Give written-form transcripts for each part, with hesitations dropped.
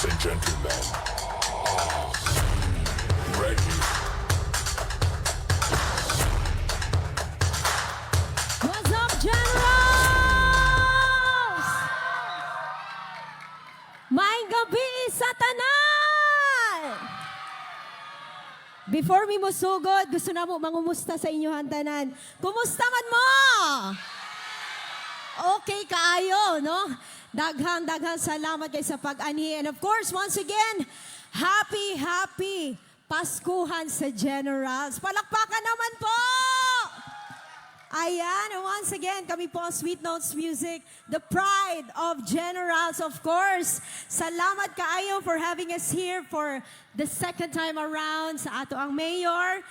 and gentlemen, ready. What's up, Generals? May gabi sa tanan! Before mi mo sugod, gusto na mo mangumusta sa inyohan tanan. Kumusta man mo? Okay kaayo, no? Daghang salamat kay sa pag-ani. And of course, once again, happy Paskuhan sa Generals. Palakpakan naman po! Ayan, and once again, kami po ang Sweet Notes Music, the pride of Generals, of course. Salamat kaayo for having us here for the second time around sa ato ang Mayor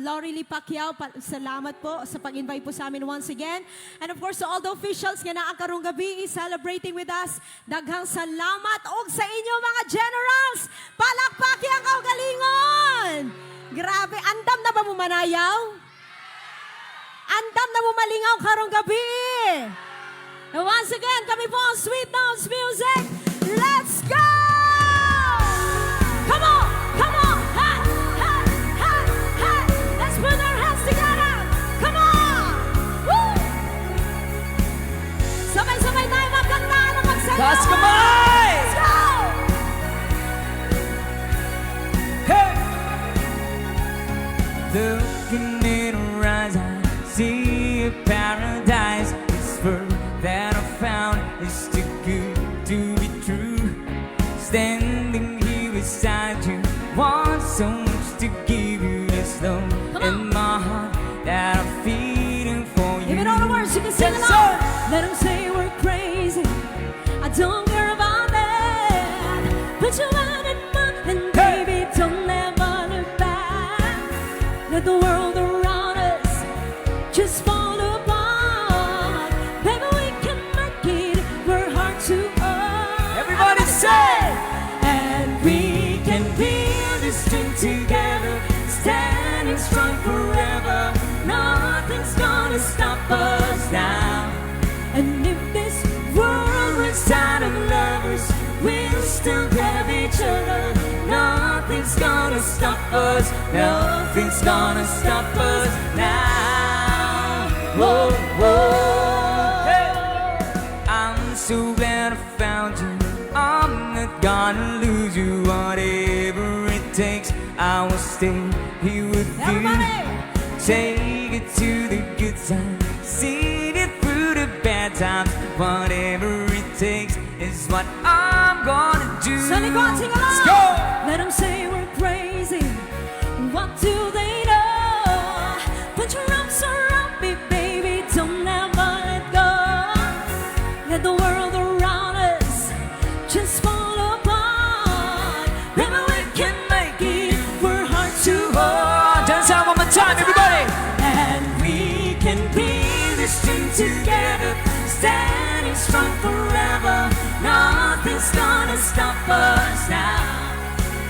Lorelie Pacquiao. Salamat po sa pag-invite po sa amin once again. And of course, to all the officials nga naa karong gabi celebrating with us, daghang salamat og sa inyo mga Generals. Palakpakin ang kaugalingon! Grabe, andam na ba mo manayaw? Andam na mo malingaw karong gabi. And once again, kami po ang Sweet Notes Music. Let's go! Come on! Come on! Hey! Hey! Hey! Hey! Let's put our hands together! Come on! Woo! Sabay-sabay tayo magkanta na magsayaw! Taas kamay! Let's go! Hey! Looking in her eyes, I see a paradise. This world that I found is too good to be true. Standing here beside you, want so much to give you this love in my heart that I'm feeling for you. Give it all the words, you can sing Yes, along. sir. Let them say we're crazy. I don't care about that. Put your hand in mine and Hey. baby, don't ever look back. Let the world around us just fall apart. Baby, we can make it. We're hard to earn. Everybody say! And we can build this dream together, standing strong forever. Nothing's gonna stop us now. And if this world runs out of lovers, we'll still have each other. Nothing's gonna stop us. Nothing's gonna stop us now. Whoa, whoa. Hey! I'm so glad I found you. I'm not gonna lose you. Whatever it takes, I will stay here with you. Everybody! Take it to the good times, see it through the bad times. Whatever it takes is what I'm gonna do. So they go and sing along. Let's go! Let them say we're crazy. What do they know? Put your arms around me, baby. Don't ever let go. Let the world around us just fall apart. Baby, we can make it. We're hard to hold. Dance out one more time, everybody! And we can be this dream together, standing strong forever. Nothing's gonna stop us now.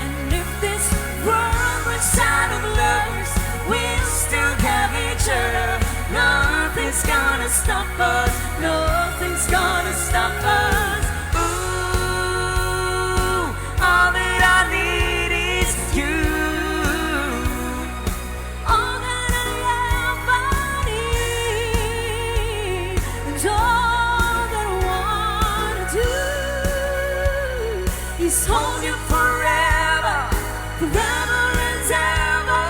And if this world runs out of lovers, we'll still have each other. Nothing's gonna stop us. Nothing's gonna stop us. Ooh, all that I need is you. All that I ever need, and all that I wanna do is hold you forever, forever and ever.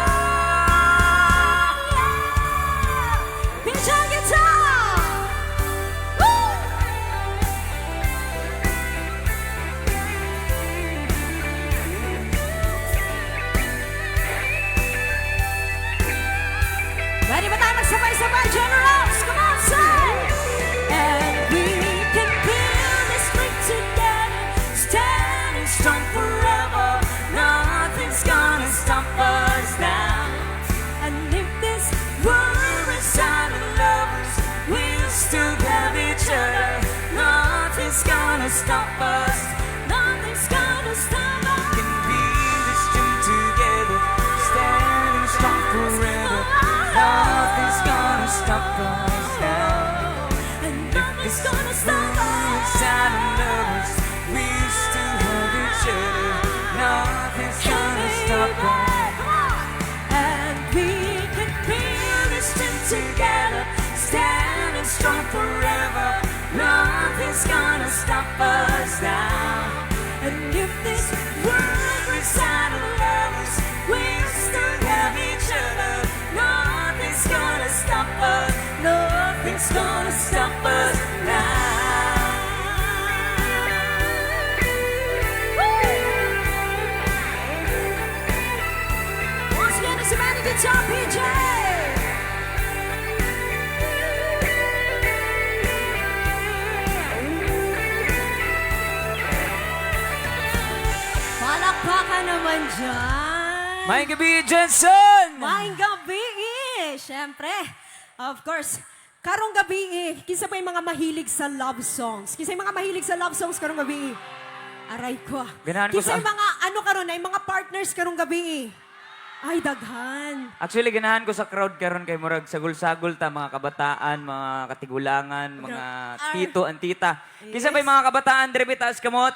Pinch your guitar. Woo! Ready ba tayo magsabay-sabay, Generals? Come on, say! And we can build this dream together, standing strong forever. Nothing's gonna stop us now. And if this world runs out of lovers, we'll still have each other. Nothing's gonna stop us. Nothing's gonna stop us. Can be this dream together, standing strong forever. Nothing's gonna stop us now. And nothing's gonna stop us. Inside of lovers, we still have stop us now. And if this world runs out of lovers, we'll still have each other. Nothing's gonna stop us. Nothing's gonna stop us now. Once again, it's Manny Guitar PJ. Palakpakan naman dyan. May gabi, Jensen! Maing gabi Siyempre, of course, karong gabi Kisa pa yung mga mahilig sa love songs. Kisa yung mga mahilig sa love songs karong gabi Aray ko. Ganahan ko Kisa sa- yung mga ano karon ay mga partners karong gabi Ay, daghan. Actually, ganahan ko sa crowd karon kay murag sagol-sagol ta, mga kabataan, mga katigulangan, mga tito, antita. Kisa pa yung mga kabataan, dire taas kamot.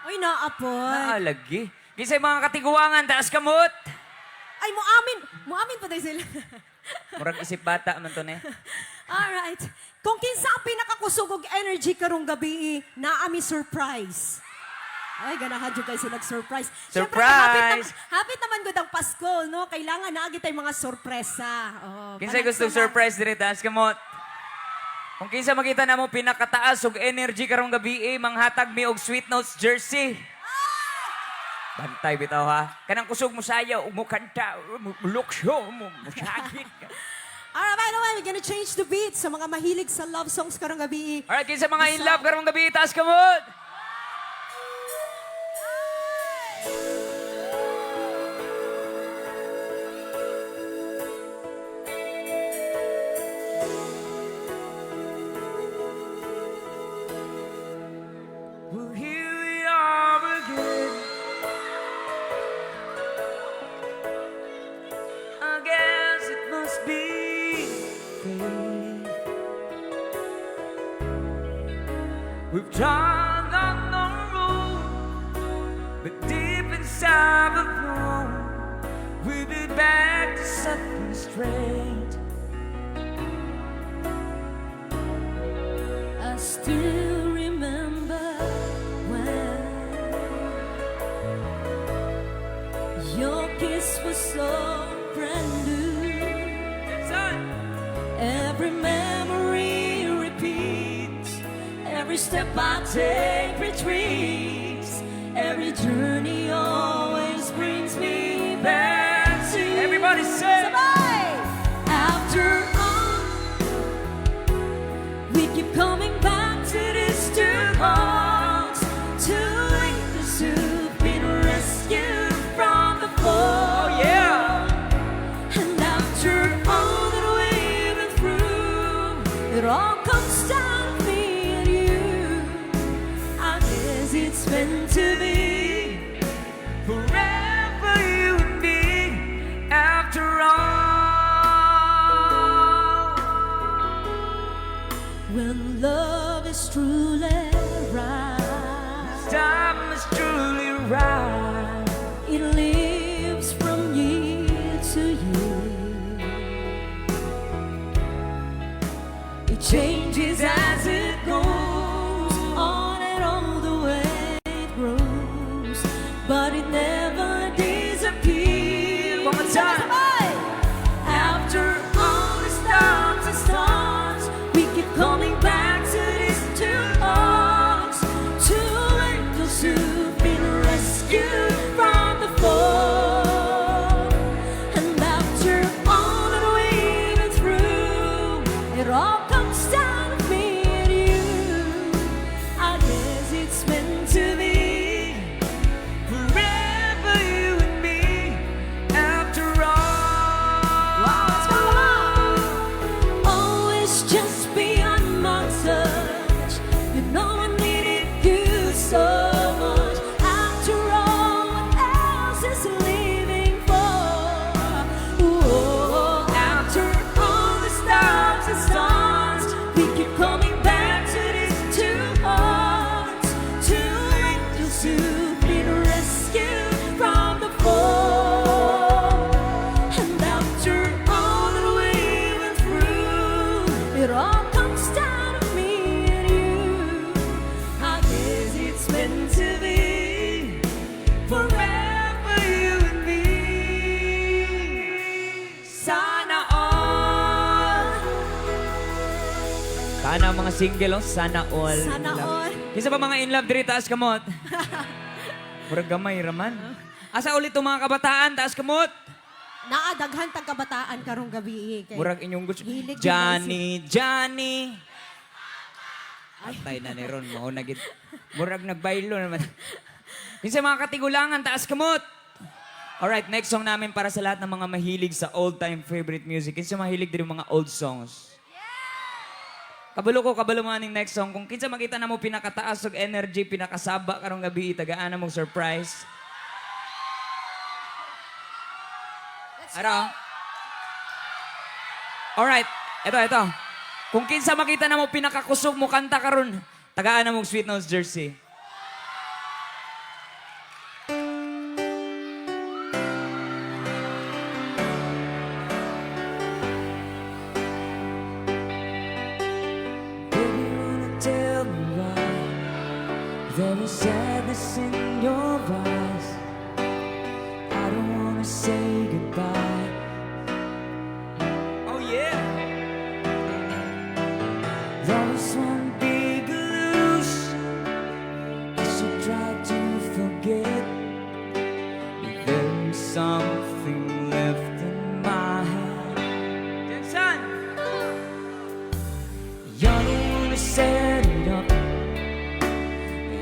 Ay, naapon. Naalagi. Kisa yung mga katiguangan, taas kamot. Ay, muamin pa tayo sila. Murag isip bata man to ne. Alright. Kung kinsa ang pinakakusugog energy karong gabi naami surprise. Ay, ganahan dyan guys sila surprise. Surprise! Hapit naman gud ang Pasko, no? Kailangan naagi tayo mga sorpresa. Oh, Kinsa panagsa gusto na. surprise dire taas kamot. Kung kinsa makita na mo pinakataas og energy karong gabi, manghatag mi og Sweet Notes jersey. Bantay bitaw ha. Kanang kusog mo sayaw, mo kanta, mo luksyo, mo sakit. Alright, by the way, we're gonna change the beat sa mga mahilig sa love songs karong gabi. Alright, kinsa mga in love karong gabi, taas kamot. Well, here we are again. I guess it must be fate. We've turned on the road, but deep inside we've known we'll be back to something straight. I still remember when your kiss was so brand new. Son, Every memory repeats. Every step I take retreats. Every journey always brings me back to you. everybody say. Sabay! After all, we keep coming back to these two hearts, two angels who've been rescued from the fall. Oh yeah. And after all that we've been through, it all comes down to me and you. I guess it's meant to be. Forever you and me, after all. When love is truly right, Time is truly right. it lives from year to year. It changes as it goes on and on the way it grows, but it never disappears. One more time. Sabay! After all the storms and storms, we keep coming back to these two arms, two angels who've been rescued from the fall. And after all that we've been through, it all comes down to me and you. I guess it's meant to be. Forever you and me, after all. Wow, let's go, come on. Always just beyond my touch. You know I needed you so much. After all, what else is living for? Ooh, after all the stars and stars, we keep coming back to these two hearts, two angels who've been rescued from the fall. And after all that we've been through, it all comes down to me and you. I Ana ang mga single, oh. Sana all. Sana all. Isa pa mga in love diri, taas kamot. Murag gamay raman. Asa ulit itong mga kabataan, taas kamot. Naadaghan tag kabataan karong gabi. Kay Murag inyong gusto. Hilig yun, Johnny. Atay na ni Ron, mo nagit. Murag nagbaylo naman. Minsan mga katigulangan, taas kamot. Alright, next song namin para sa lahat ng mga mahilig sa old-time favorite music. Kinsa mahilig din mga old songs. Kabalo mo aning next song. Kung kinsa makita na mo pinakataas og energy, pinakasaba karong gabi, tagaan na mong surprise. Ano? Alright, ito. Kung kinsa makita na mo pinakakusog mo kanta karon, tagaan na mong Sweet Notes jersey. Baby, wanna tell me why there is sadness in your eyes. I don't wanna say goodbye. Oh yeah. There was one big illusion. I should try to forget. But there is something left in my head. Jensen! You're the one to set it up.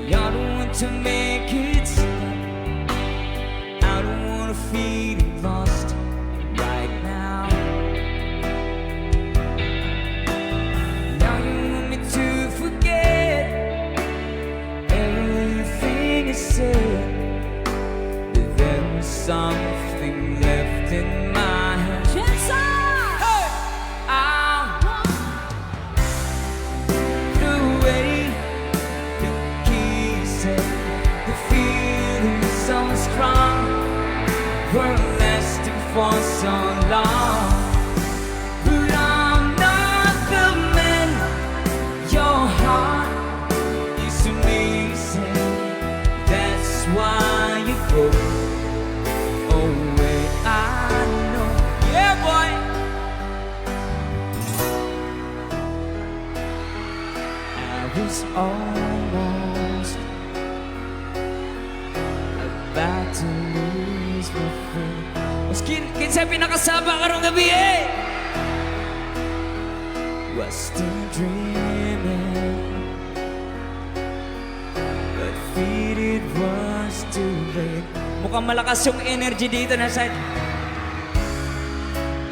You're the one to make it stop. I don't wanna feel lost right now. Now you want me to forget everything I said. But there was something left in my head. Jensen! The way the kisses, the feeling so strong, were lasting for so long. But I'm not the man. Your heart is amazing. That's why you go away. I know. Yeah, boy. I was almost about to lose my faith. Mas kinsa pinakasaba karong gabi eh. Was still dreaming, but feared it was too late. Mukhang malakas yung energy dito na side.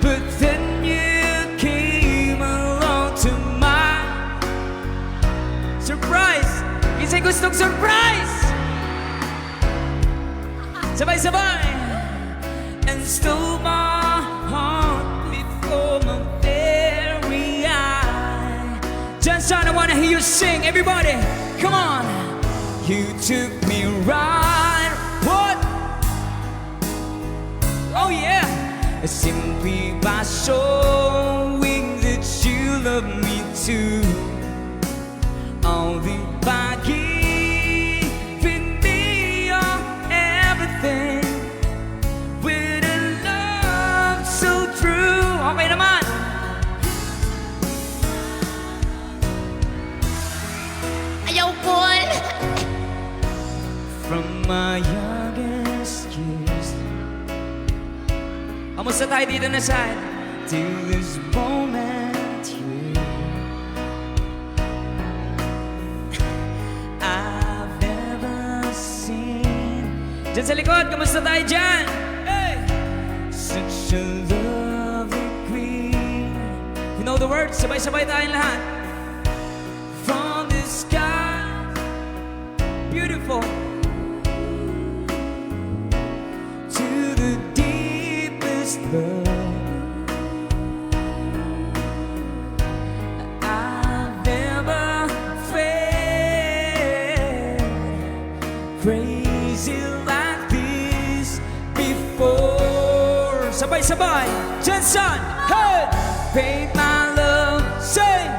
But then you came along to my surprise. Kinsa'y gustong surprise. Sabay-sabay. And stole my heart before my very eye. Johnson, I wanna hear you sing. Everybody, come on. You took me right. What? Oh yeah. Simply by showing that you love me too. Only by giving me your everything. With a love so true. Okay naman. Ayaw ko. From my youngest years. Kamusta tayo dito na side? To this moment here. I've never seen. Diyan sa likod, kamusta tayo dyan? Hey! Such a lovely queen. You know the words, sabay-sabay tayong lahat. From the sky, beautiful. To the deepest love. I've never felt crazy like this before. Sabay-sabay, Jensen, hey! Paint my love, say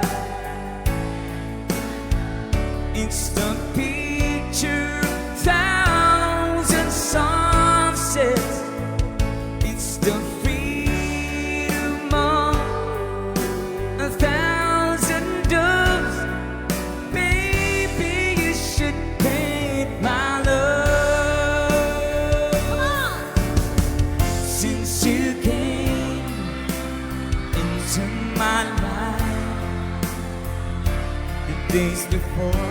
it's the picture, thousand sunsets. It's the freedom of a thousand doves. days before,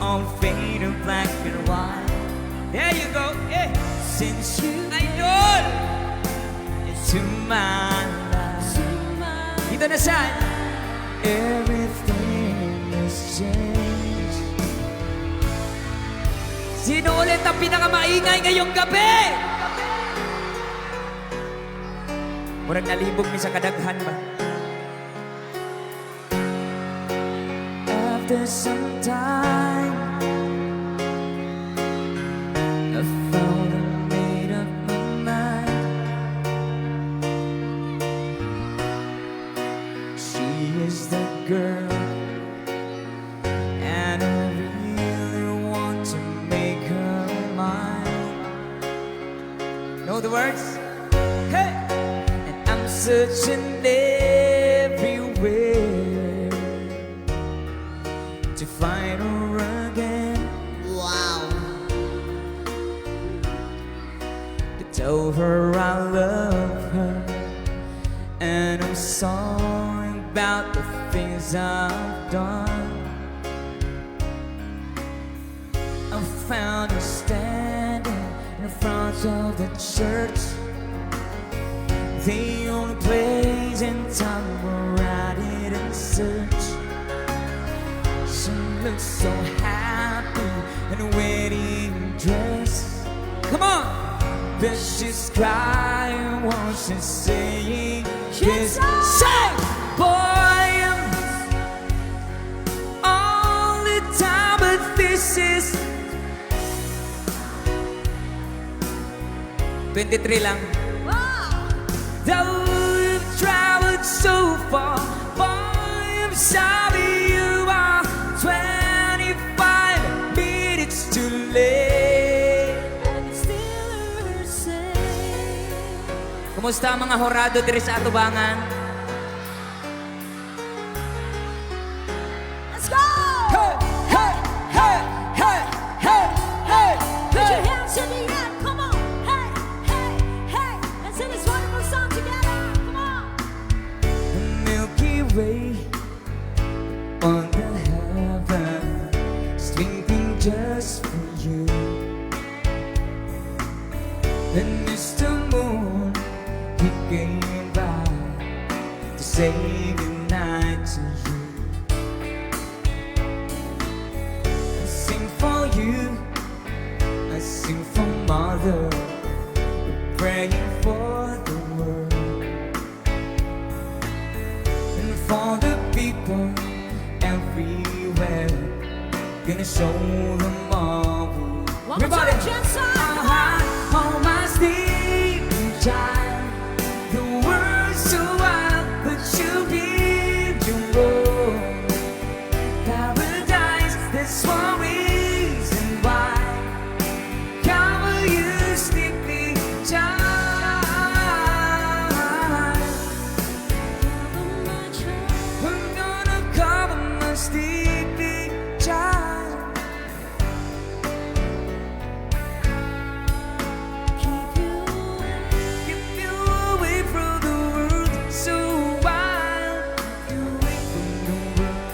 all faded black and white. There you go, yeah. Since you idol into my life, dito na siya. Everything has changed. Sino ulit ang pinakamaingay ngayong gabi? Murag nalibog mi sa kadaghan ba? After some time, I found I made up my mind. She is the girl, and I really want to make her mine. Know the words? Hey! And I'm searching everywhere to find her again. Wow. To tell her I love her, and I'm sorry about the things I've done. I found her standing in front of the church, the only place in town where I didn't search. She looks so happy in a wedding dress. Come on! But she's crying while she's saying this. Say, boy, I'm all the time, but this is 23 lang. Though you've traveled so far, boy, I'm sorry you are 25 minutes too late. Kumusta ang mga horado diri sa atubangan? Let's go! Hey, hey, hey, hey, hey, hey, Put your hey. hands in the air, come on! Hey, hey, hey! Let's sing this wonderful song together, come on! The Milky Way on the heaven, twinkling just for you. And Mr. Moon, he came by to say goodnight to you. I sing for you, I sing for Mother, praying for the world and for the people everywhere. Gonna show them all. One more time, Jensen! Hold my sleeping child. The world's so wild, but you give your all. Paradise, that's one reason why. Cover you, sleeping child. I'm gonna cover my sleeping child. Keep you away from the world so wild. Keep you away from the world,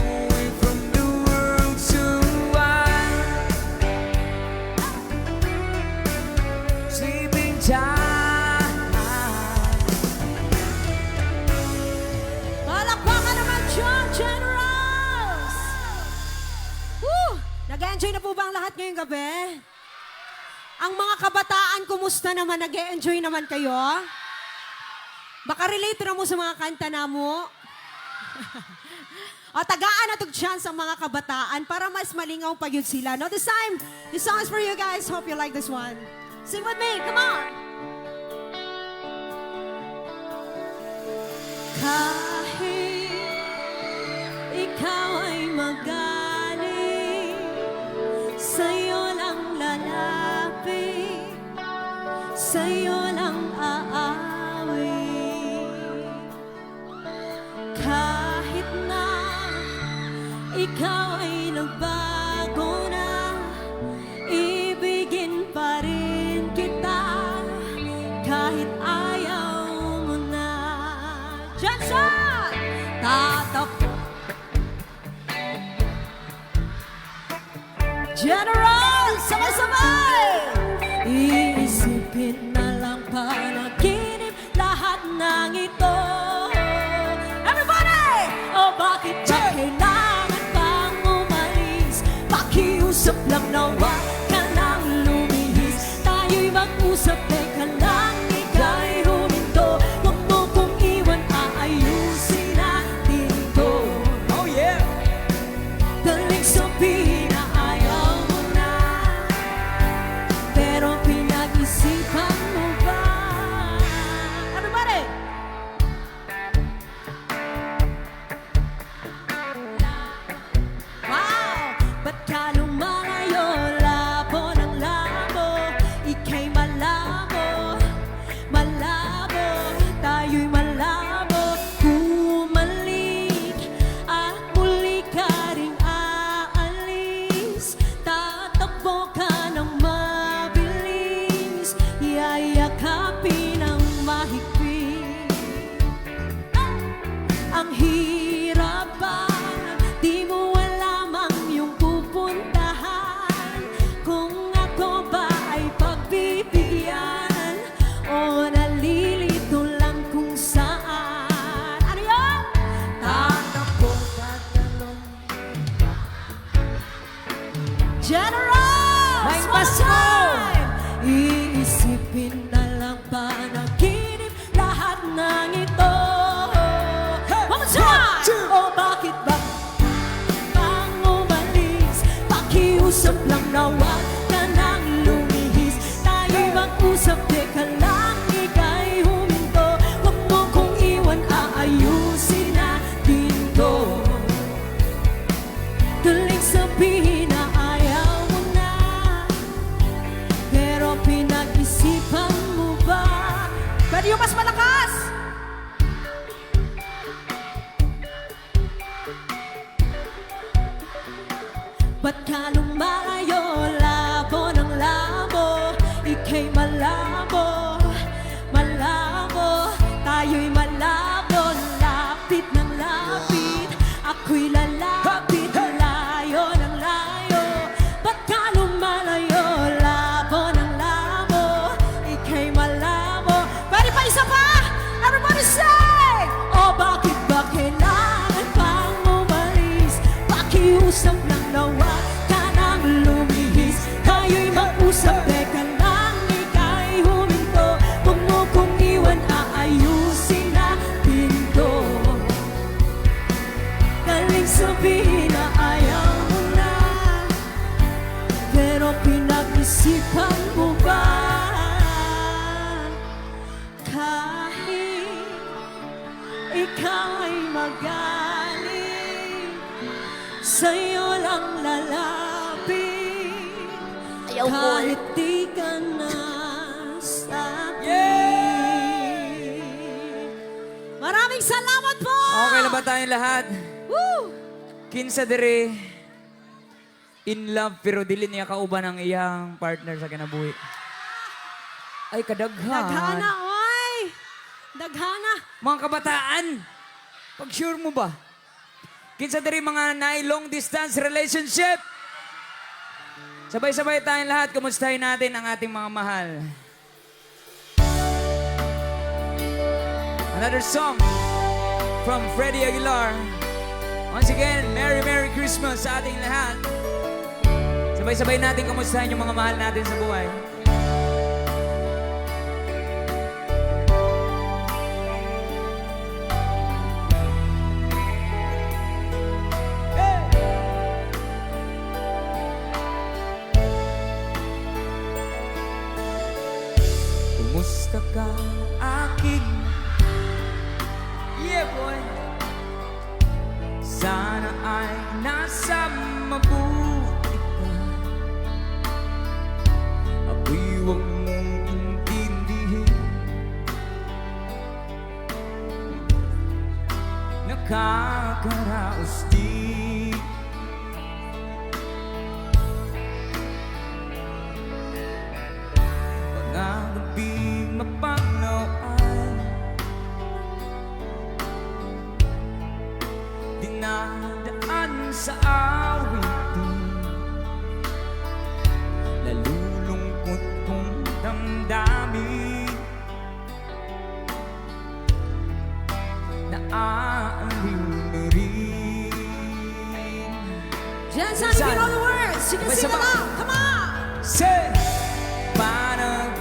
away from the world so wild. Sleeping child. Palakpakan naman, John Generals! Woo! Nag-enjoy na po ba ang lahat ngayong gabi? Ang mga kabataan, kumusta naman? Nag-enjoy naman kayo? Baka relate na mo sa mga kanta na mo? O, tagaan na tog chance ang mga kabataan para mas malingaw pa yun sila. No, this time, this song is for you guys. Hope you like this one. Sing with me, come on! Kahit ikaw ay magaling, sa'yo lang lalapit, sa'yo lang aawit. Kahit na ikaw ay nagbago na, ibigin pa rin kita kahit ayaw mo na. Jensen! Tatak General, sabay-sabay! Iisipin na lang panaginip lahat ng ito. Everybody! O bakit ba kailangan pang umalis? Pakiusap lang na wag ka nang lumihis. Tayo'y mag-usap, teka lang, ika'y huminto. Huwag mo kong iwan, aayusin natin to. Oh yeah! Galing sabihin na ayaw mo na, pero pinag-isipan mo ba? Everybody! Wow! Ba't ka lumalayo? Labo ng labo, ika'y malabo, malabo, tayo'y malabo. Bumalik at muli ka ring aalis. Tatakbo ka ng mabilis, yayakapin ang mahigpit. Ang hirap ba? Di mo alam ang iyong pupuntahan. Kung ako ba ay pagbibigyan o nalilito lang kung saan. Ano yun? Tatakbo, tatalon. General! Mike Small Pasco! time! Iisipin na lang panaginip lahat ng ito. One more time! O bakit ba pang umalis? Pakiusap lang na wag ka nang lumihis. Tayo'y mag-usap, teka lang, ika'y huminto. Huwag mo kong iwan, aayusin natin to. Galing sabihin na ayaw mo na, pero pinag-isipan mo ba? Pwede yung mas malakas! Ba't ka lumalayo? Labo ng labo, ika'y malabo, malabo, tayo'y malabo. Lapit ng lapit, ako'y lalapit, layo ng layo. Ba't ka lumalayo? Labo ng labo, ika'y malabo. Pwede pa isa pa? Everybody say! O bakit ba kailangan pang umalis? Pakiusap lang na wag ka nang lumihis. Tayo'y mag-usap, teka lang, ika'y huminto. Huwag mo kong iwan, aayusin natin to. Galing sabihin na ayaw mo na, pero pinag-isipan mo ba? Kahit ika'y magaling, sa'yo lang lalapit. Ayaw ko. Kahit di ka na sa'kin. Maraming salamat po! Okay na ba tayong lahat? Woo! Kinsa dere in love pero dili niya kauban ang iyang partner sa kinabuhi. Ay kadaghan. Daghana, oy! Daghana! Mga kabataan, pag sure mo ba? Kinsa dere mga long distance relationship? Sabay-sabay tayong lahat, kumustahin natin ang ating mga mahal. Another song from Freddie Aguilar. Once again, Merry Merry Christmas sa ating lahat. Sabay-sabay natin kumustahin yung mga mahal natin sa buhay. Kumusta ka, aking boy? Sana ay nasa mabuti ka. Ako'y huwag mong intindihin. Nakakaraos di. Mga gabing mapanaw ay dinadaan sa awitin. Jensen, if you know the words, you can sing Sama-sama. along. Come on! Say, parang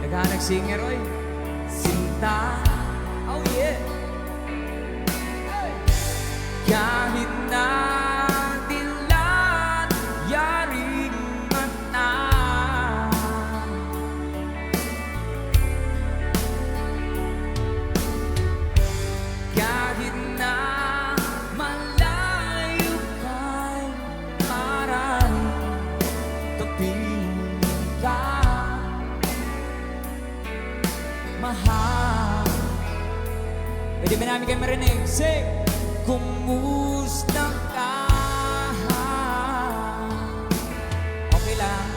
naghanag singer, oy. Sinta. Oh, yeah. Hey. Kahit na dilat, yaring mata. Kahit na malayo kay parang tabi ka. Mahal. Pwede ba namin kayo marinig? Say, kumusta ka? Okay lang.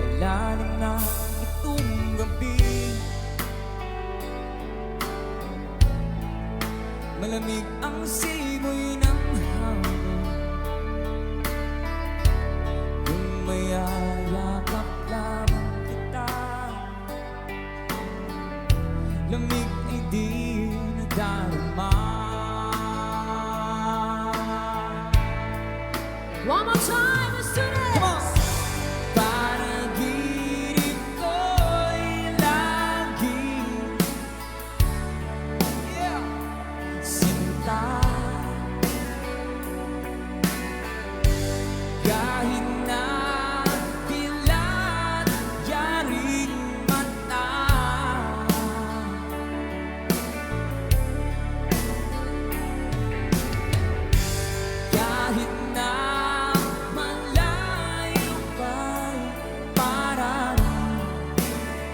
Malalim na itong gabi. Malamig ang simoy ng hangin. Kung mayayakap lamang kita, lamig ay di nadarama. One more time, let's do this! Come on! Panaginip ko'y laging, yeah, sinta. Kahit na dilat, yaring mata. Kahit na malayo kay parang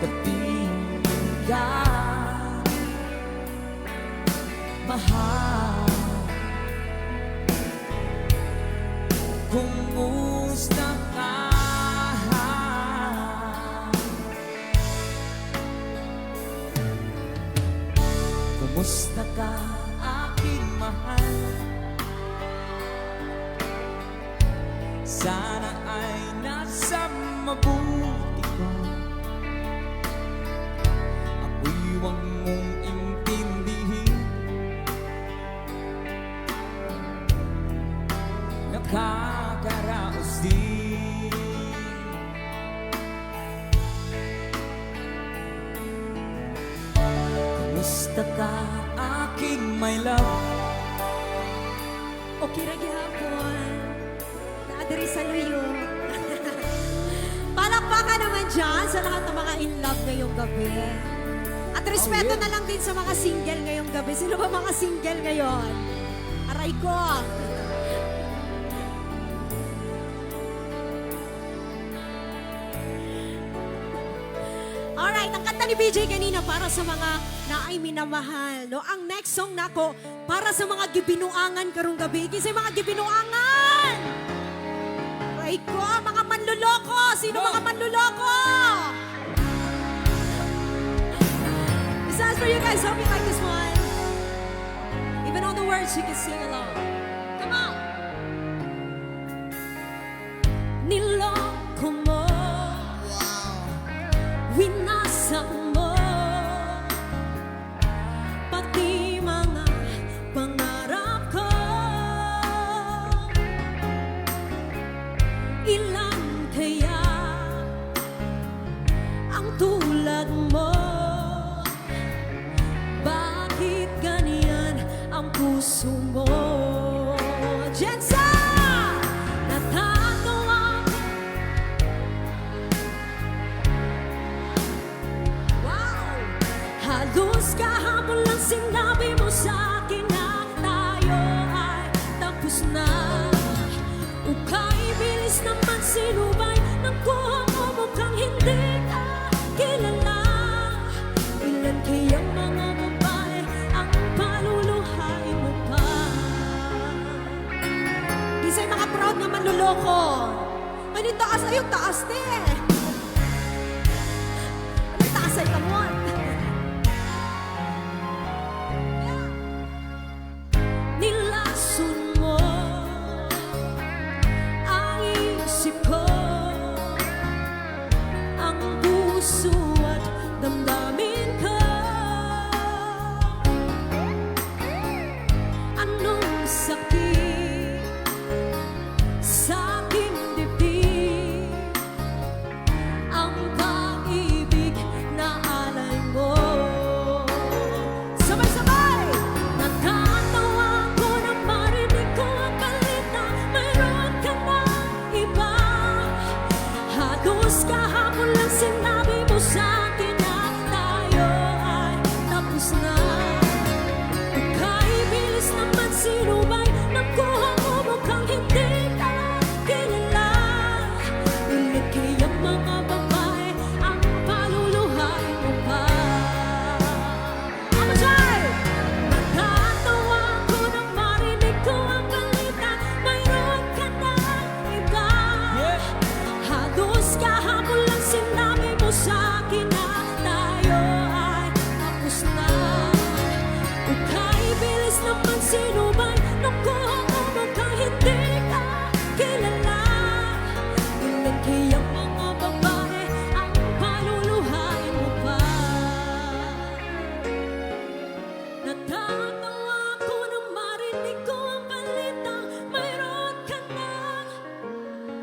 tabing ka. Mahal. Kumusta ka? Kumusta ka, aking mahal? Sana ay nasa mabuti ka. Ako'y huwag mong intindihin. Nakakaraos din. Kumusta ka, aking my love? Okay ra gihapon. Naadiri sa luyo. Palakpakan naman dyan sa lahat ng mga in love ngayong gabi. At respeto na lang din sa mga single ngayong gabi. Sino ba mga single ngayon? Aray ko. Alright, ang kanta ni BJ kanina para sa mga naay minamahal. No? Ang next song nako para sa mga gibinuangan karong gabi. Kasi mga gibinuangan! Aray ko, mga manluloko! Sino mga manluloko? This is for you guys. Hope you like this one. Even on the words, you can sing along. Come on! Niloko mo, winasak mo, pati mga pangarap ko. Ilan kaya ang tulad mo? Bakit ganyan ang puso mo? Jensen! Natatawa. Wow! Halos kahapon lang sinabi mo sa akin na tayo ay tapos na. Ukay bilis naman sinubay ng kuha mo, mukhang hindi ka kilala. Ilan kayang mga babae ang paluluhain mo pa? Di sa'y mga proud na manluloko. Ay, ni taas ay yung taas, te. Ay, taas ay kamot. Nilason mo ang isip ko, ang puso at damdamin ko. sino man nakuha mo mukhang hindi ka kilala. Ilan kayang mga babae ang paluluhain mo pa? Natatawa ko nang marinig ko ang balitang mayroon ka ng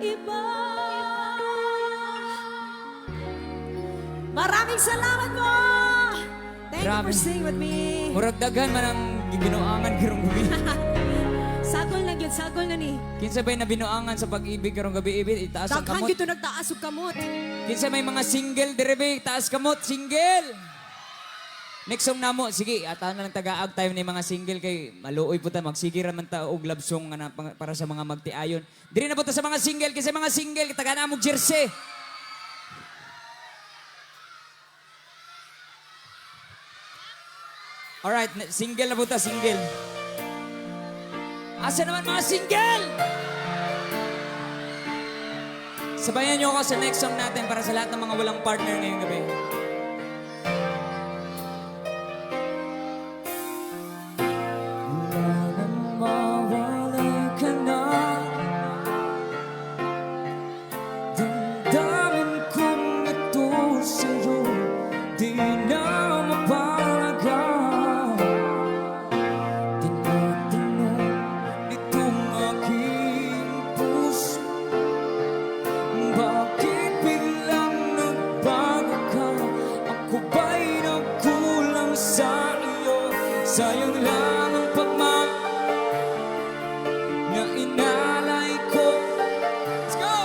iba. Maraming salamat po! Thank you for Grabe. singing with me. Murag daghan man ang binuangan karong gabi. Sagol na yun, sagol na ni. Kinsa ba'y nabinuangan sa pag-ibig karong gabi, ibig itaas ang Daghan kamot. yun nagtaas og kamot. Kinsa may mga single direbe, taas kamot, single. Next song namo, sige, ata na lang tagaag tayo ni mga single kay maluoy po ta magsige ra man ta og love song nga para sa mga magtiayon. Diri na po ta sa mga single kasi mga single taga na mo jersey. Alright, single na po ta, single. Asa naman mga single? Sabayan niyo ako sa next song natin para sa lahat ng mga walang partner ngayong gabi. Mawala ka na. Damdamin kong ito sa'yo, di na mapalaga. Tinatanong nitong aking puso, bakit biglang nagbago ka? Ako ba'y nagkulang sa iyo? Sayang lang ang pagmamahal na inalay ko. Let's go!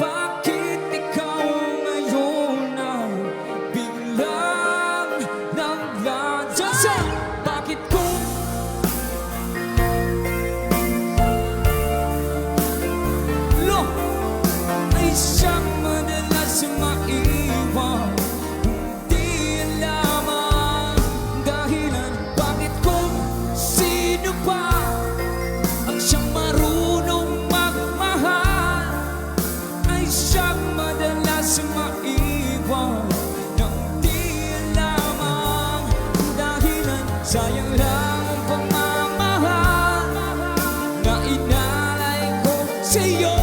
Bakit ikaw ngayon na biglang nagladyan? Bakit kung lo ay siyang madalas maiwan? Hindi alam ang dahilan. Bakit kung sino pa ang siyang marunong magmahal ay siyang madalas maiwan nang di alam ang dahilan? Sayang lang ang pagmamahal na inalay ko sa'yo.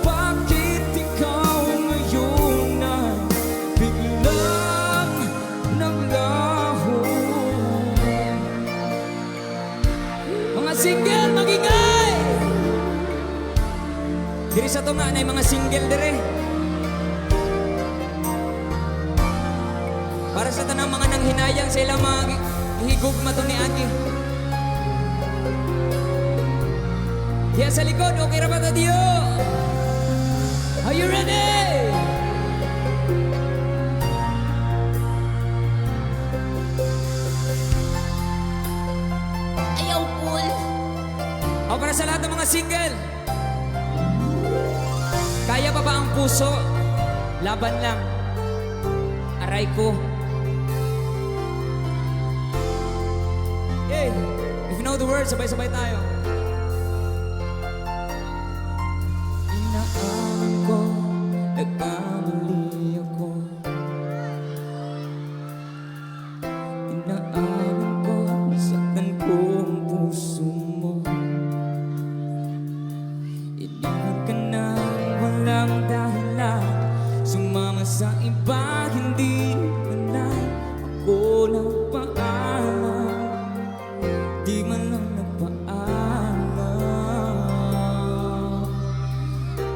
Bakit ikaw ngayon na biglang naglaho? Mga single, magingay! Diri sa tunga na mga single dire. Para sa tanang mga nanghinayang sa ilang mga higugma to ni Aki. Diya sa likod, okay ra ba ta diyo? Are you ready? Ayaw, Paul. O para sa lahat ng mga single. Kaya pa ba ang puso? Laban lang. Aray ko. Hey, if you know the words, sabay-sabay tayo. Inaaman ko, nagkamali ako. Inaaman ko, nasaktan ko ang puso mo. Iniwan ka na walang dahilan, sumama sa iba, hindi man lang ako nagpaalam. Di man lang nagpaalam.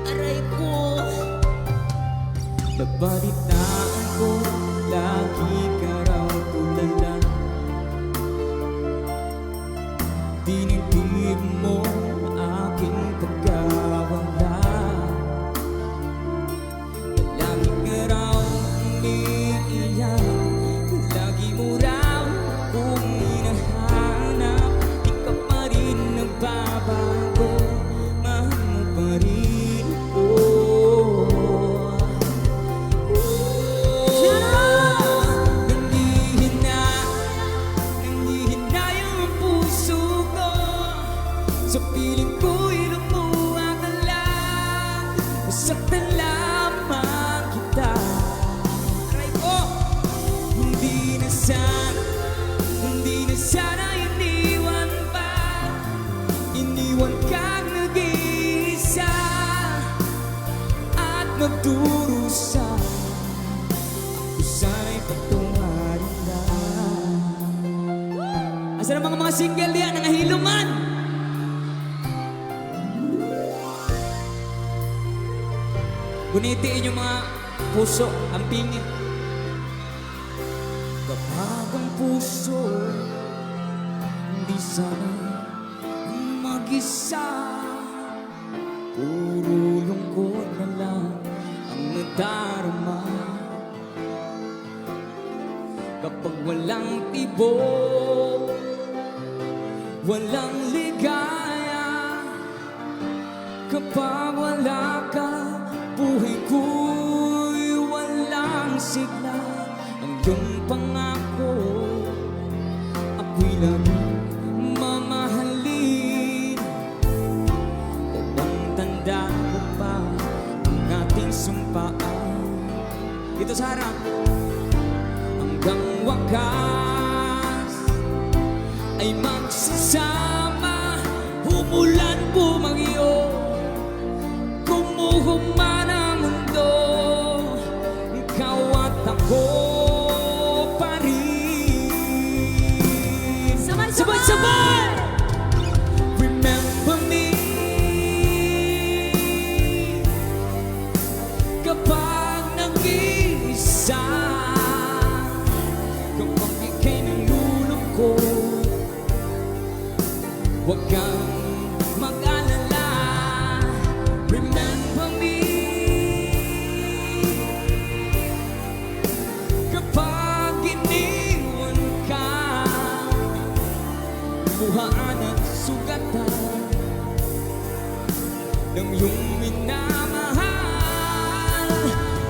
Aray ko. Nabalitaan ko, lagi ka raw tulala. Dinitib mo aking pagkawala. Lagi ka raw umiiyak, lagi mo raw akong hinahanap. Di ka pa rin nagbabago, mahal mo pa rin ako. Nanghihina yung puso ko. Sa piling ko'y lumuha ka lang, masaktan lamang kita. Aray ko, hindi na sana iniwan Asa na mga single diyan, nangahilo man. Gunitiin yung mga puso, ang pingin. Kapag ang puso hindi sana mag-isa, puro lungkot na lang ang nadarama. Kapag walang tibok, walang ligaya, kapag wala ka, buhay ko'y walang sigla. Ang iyong pangako, ako'y laging mamahalin. Tandang-tanda ko pa ang ating sumpaan. Dito sa harap, hanggang wakas ay magsasama. Umulan bumagyo, kumuhuma ng mundo, ikaw at ako pa rin. Sabay-sabay! Remember me kapag nag-iisa, kapag ika'y nalulungkot, huwag kang mag-alala. Remember me kapag iniwan ka, buhaan at sugatan ng iyong minamahal.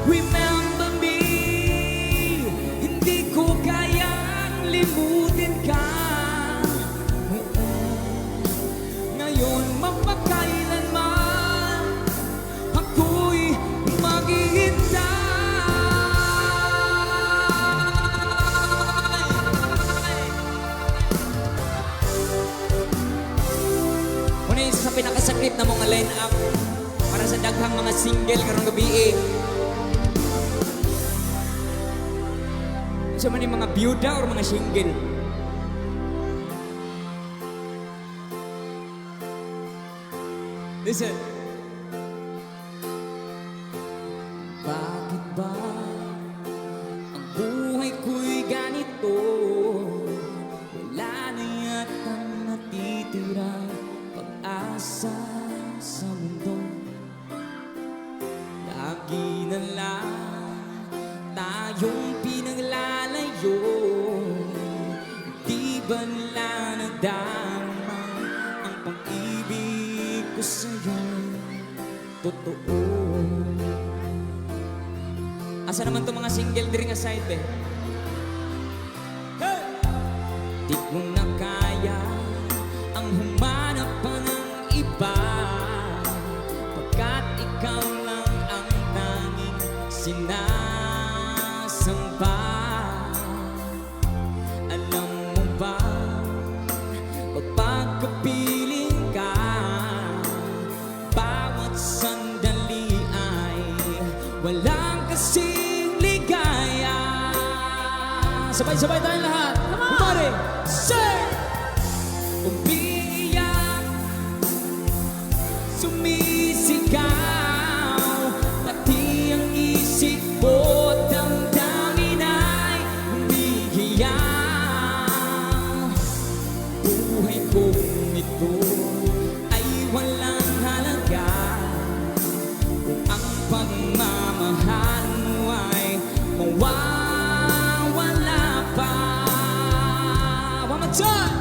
Remember me, hindi ko kayang limutin ka. Ngayon mapakailanman ako'y maghihintay. Muna yung sa pinakasakit na mga line-up para sa daghang mga single karong gabi eh. Sa man yung mga byuda or mga single. Listen. Bakit ba ang buhay ko'y ganito? Wala na yatang natitira pag-asa sa mundo. Lagi na lang tayong pinaglalayo. Di ba nila nadarama ang pag-ibig ko sa'yo? Totoo. Asa naman itong mga single diri nga side eh? Hey! Di ko na kaya ang humanap pa ng iba, pagkat ikaw lang ang tanging sinasamba. Alam mo ba, pagpagkapiling ka, bawat sandali ay walang kasing ligaya. Sabay-sabay tayong lahat. Kumari, say! Umiiyak, sumisigaw, pati ang isip ko, damdamin ay umiiyak. Buhay kong ito ay walang halaga kung ang pagmamahal mo ay mawawala pa. One more time!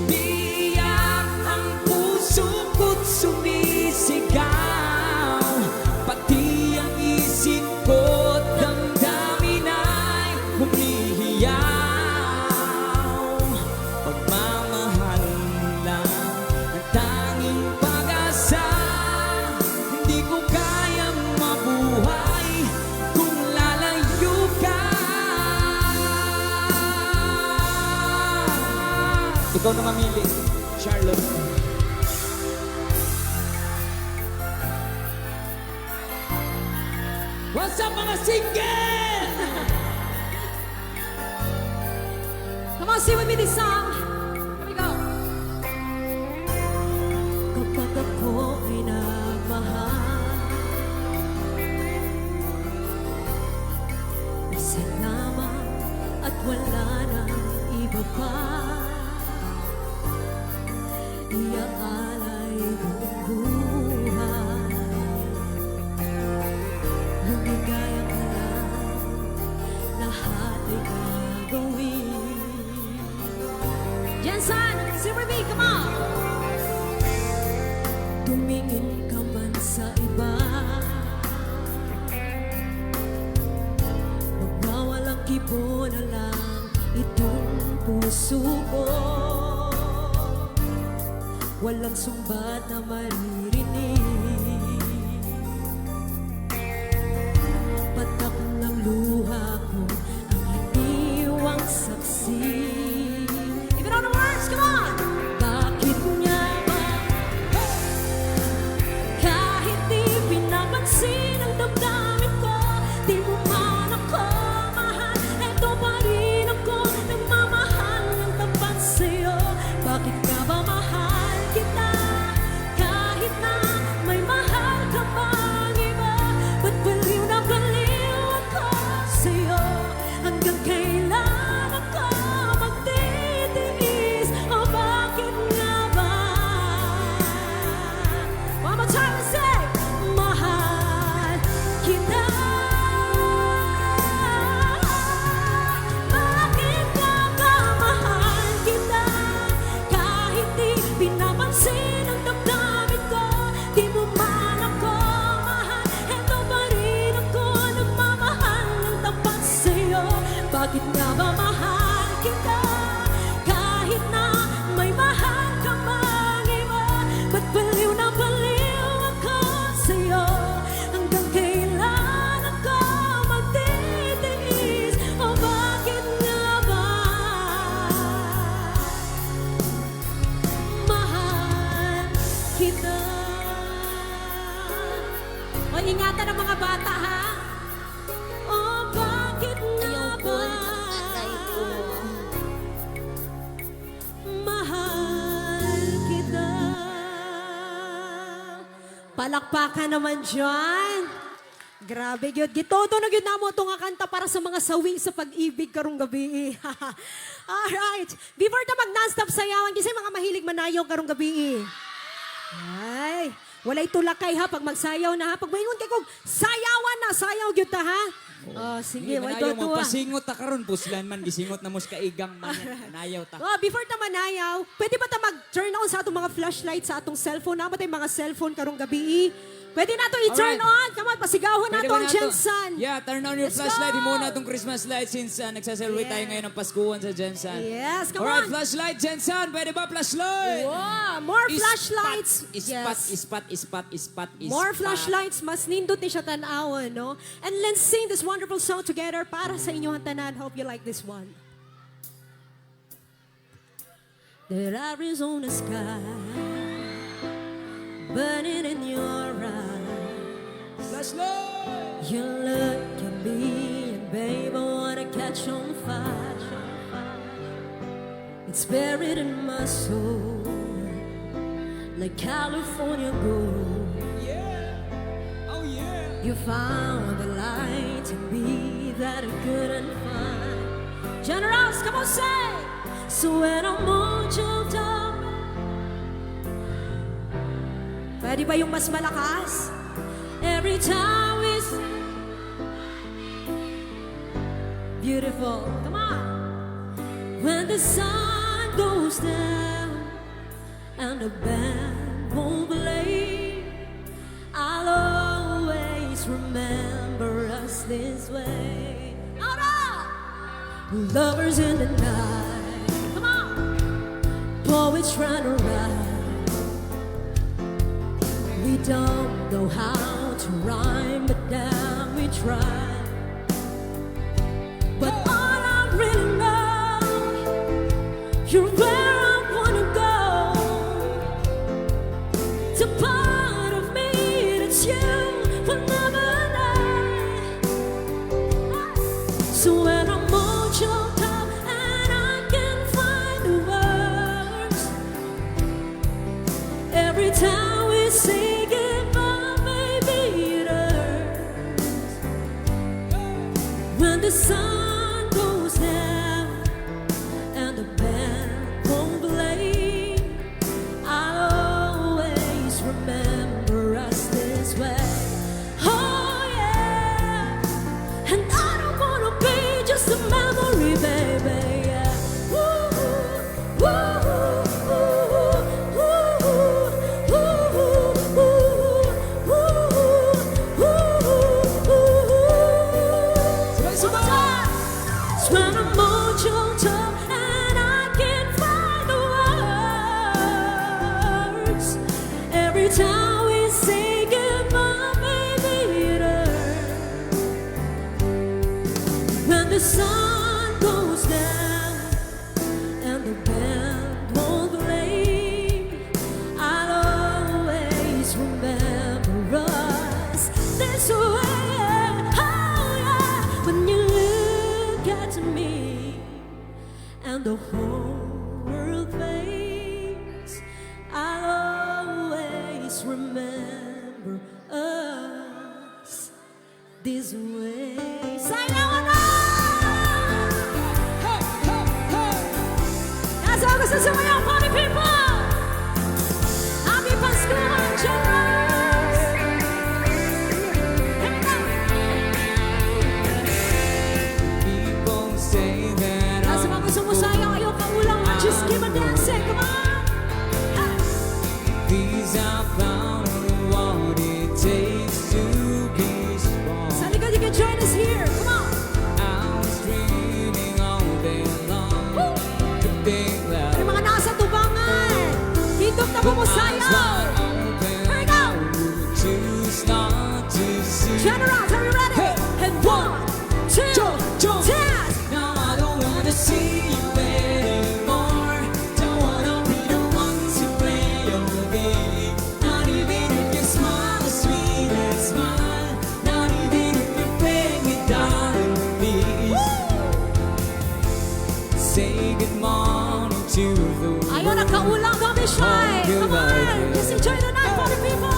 Umiiyak ang puso ko't sumisigaw, pati ang isip ko't damdamin ay umiiyaw. Pagmamahal lang ang tanging pag-asa, hindi ko kayang mabuhay kung lalayo ka. Ikaw na mamili, Charlotte. What's up mga single? Come Come on, sing with me this song. Here we go. Kapag ako ay nagmahal, isa lamang at wala nang iba pa. Iaalay kong buhay, lumigaya ka lang, lahat ay gagawin. Jensen, sing with me, come on! Tumingin ka man sa iba, magwawalang kibo na lang itong puso ko. Walang sumbat na maririnig, patak ng luha ko ang iniwang saksi. Even on the words, come on! Bakit nga ba kahit di pinapansin ang damdamin ko, di mo man ako mahal, eto pa rin ako nagmamahal ng tapat sa'yo. Bakit nga ba mahal kita kahit na may mahal ka pang iba? Ba't baliw na baliw ako sa'yo? Hanggang kailan ako magtitiis? O bakit nga ba? One more time, let's say, mahal kita. Bakit nga ba mahal kita? Kahit di pinapansin ang damdamin ko, di mo man ako mahal, eto pa rin ako nagmamahal ng tapat sa'yo. Bakit nga ba mahal kita? Kahit na may mahal ka mang iba, ba't baliw na baliw ako sa'yo? Hanggang kailan ako magtitiis? O bakit nga ba mahal kita? O, ingatan ang mga bata, ha? O, bakit nga Ayaw ko, ba aray ko. mahal kita? Palakpakan naman dyan. Grabe yun. Gitodo na yun na mo itong kanta para sa mga sawi sa pag-ibig karong gabi. Alright. Before na mag-non-stop sayawan, kasi mga mahilig manayaw karong gabi. Ay, walay tulakay ha pag magsayaw na ha. Pag maingon kay kong sayawan na, sayaw yun ta ha. Oh, sige, Hindi way manayaw mo, tuwa. pasingot ta karon puslan man, gisingot na mo sa kaigang man, manayaw ta. Oh, before ta manayaw, pwede ba ta mag-turn on sa atong mga flashlight sa atong cellphone? Na ba tayong mga cellphone karong gabi? Pwede na to i-turn Alright. on. Come on, pasigahon na Pwede to ba ang nato? Jensen. Yeah, turn on your Let's flashlight. go! Himo na itong Christmas light since nagsaselebrate tayo Yeah. ngayon ng Paskuhan sa Jensen. Yes, come Alright, on. flashlight, Jensen. Pwede ba flashlight? Wow, more flashlights. Ispat, Yes. ispat. More flashlights, mas nindot ni siya tanawan, no? And let's sing this wonderful song together para sa inyong tanan. Hope you like this one. The Arizona sky burning in your eyes. Flashlight! You look at me and babe, I wanna catch on fire. It's buried in my soul like California gold. Yeah! Oh yeah! You found the light to be that I couldn't find. Generals, come on, say. So when I'm all choked up, pwede ba yung mas malakas? Every time we sing, beautiful. Come on. When the sun goes down and the band won't play, I'll always remember us this way. Out up! Lovers in the night. Come on. Poets trying to write. We don't know how to rhyme, but damn, we try. But all I really know, you're where I wanna go. It's a part of me that's you will never know. So when I'm all choked up and I can time we say goodbye, baby, it hurts. When the sun goes down and the band won't play, I'll always remember us this way. Oh yeah, and I don't wanna be just a memory, baby. Yeah. Woo, woo, woo, woo, woo, woo. Sometimes when I'm all choked up and I can't find the words, every time we say goodbye, baby, it hurts. When the sun goes down and the band won't play, I'll always remember us this way. Oh yeah, when you look at me and the whole world fades, I'll always remember us this way. Sayaw na! That's all gusto sumayaw, party people! Happy Pasko, Generals! Here we go! People say that Nasa mga gusto mo sayaw, ayaw ka ulang, just keep on dancing, come on! Hey! these are found what it takes to be strong. Sa likod, you can join us here, come on! I was dreaming all day long, the big May love. mga nasa tubangan, higop na pumusayaw! Here we go! To start to see. Generals, are you ready? And 1, 2, dance! Now I don't wanna see you anymore. Don't wanna be the one to play your game. Not even if you smile the sweetest smile. Not even if you beg me, darling, please. Say good morning to the Ayaw na kaulang, don't be shy! Come on! Just enjoy the night, party people!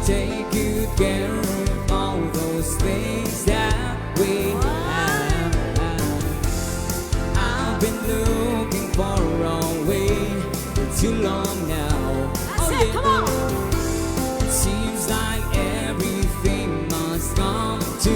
Take good care of all those things that we have. I've been looking for a way for too long now. That's it, come on! It seems like everything must come to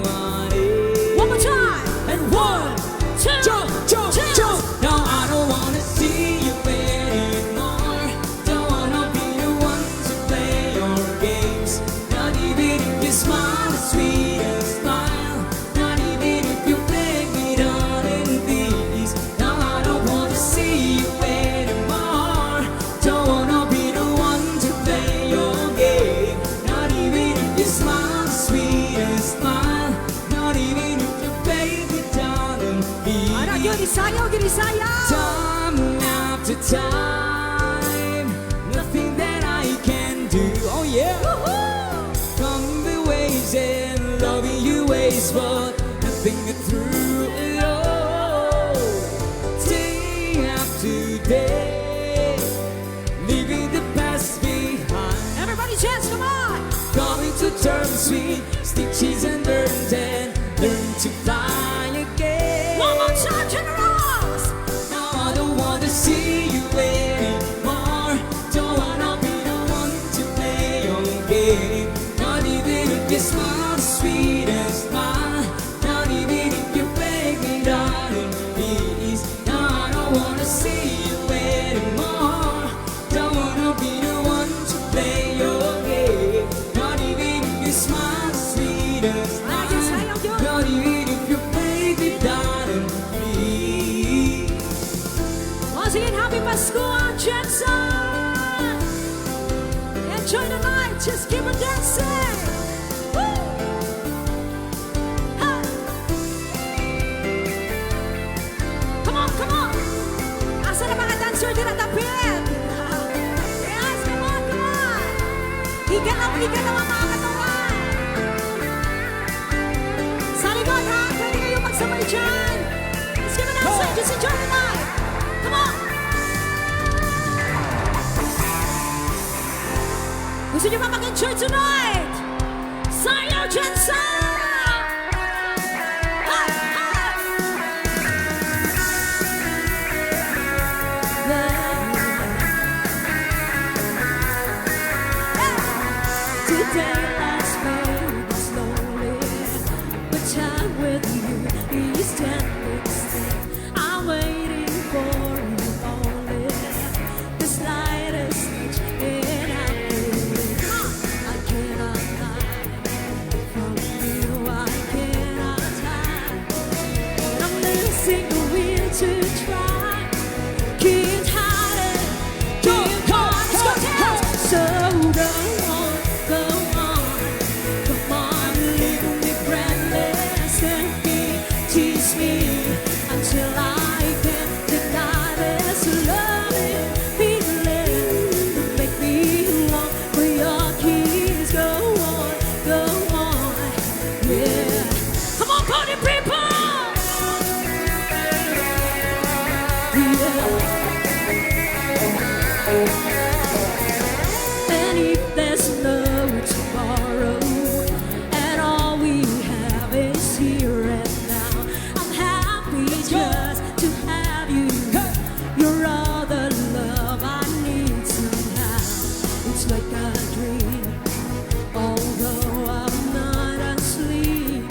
an end. One more time! And 1, 2, dance! No, I don't wanna see you anymore. Don't wanna be the one to play your games. Not even if you smile the sweetest smile. Not even if you beg me, darling, please. No, I don't wanna see you anymore. Don't wanna be the one to play your game. Not even if you smile the sweetest smile. Not even if you beg me, darling, please. Ano, ginisayaw, ginisayaw! Time after time, nothing that I can do. Oh yeah, come the ways and loving you ways, but nothing get through it all. Day after day, leaving the past behind. Everybody dance, come on! Coming to terms with stitches and burns and learn to fly again. One more time, Generals! Now I don't wanna see you anymore. Don't wanna be the one to play your game. Not even if you smile the sweetest smile. Not even if you beg me, darling, please. Now I don't wanna see you anymore. Don't wanna be the one to play your game. Not even if you smile the sweetest Lagi smile. sayaw yun! Not even if you beg me, darling, please. Once again, happy Pasko, Jensen! Enjoy the night, just keep on dancing! Woo! Ha! Come on, come on! Asa na mga dancer din at tapit? Yes, come on, come on! Higa lang ang mga katawan! Sa likod, ha? Pwede kayong magsabay dyan! Let's give it dancing, just enjoy the night! Come on! enjoy tonight. Sayaw dyan sa... Today I spend it slowly, but time with you is standing still. I'm waiting for you only, the slightest touch and I believe. I cannot hide from you, I cannot hide. But I'm losing the will to try. Can't hide it, can't hide it. Let's go down. So go on, go on. Come on, leave me breathless and tease me until I can deny this loving feeling. Make me long for your kiss. Go on, yeah. Come on, party people. Yeah. And if there's no tomorrow, and all we have is here and now, I'm happy just to have you. You're all the love I need somehow. It's like a dream, although I'm not asleep.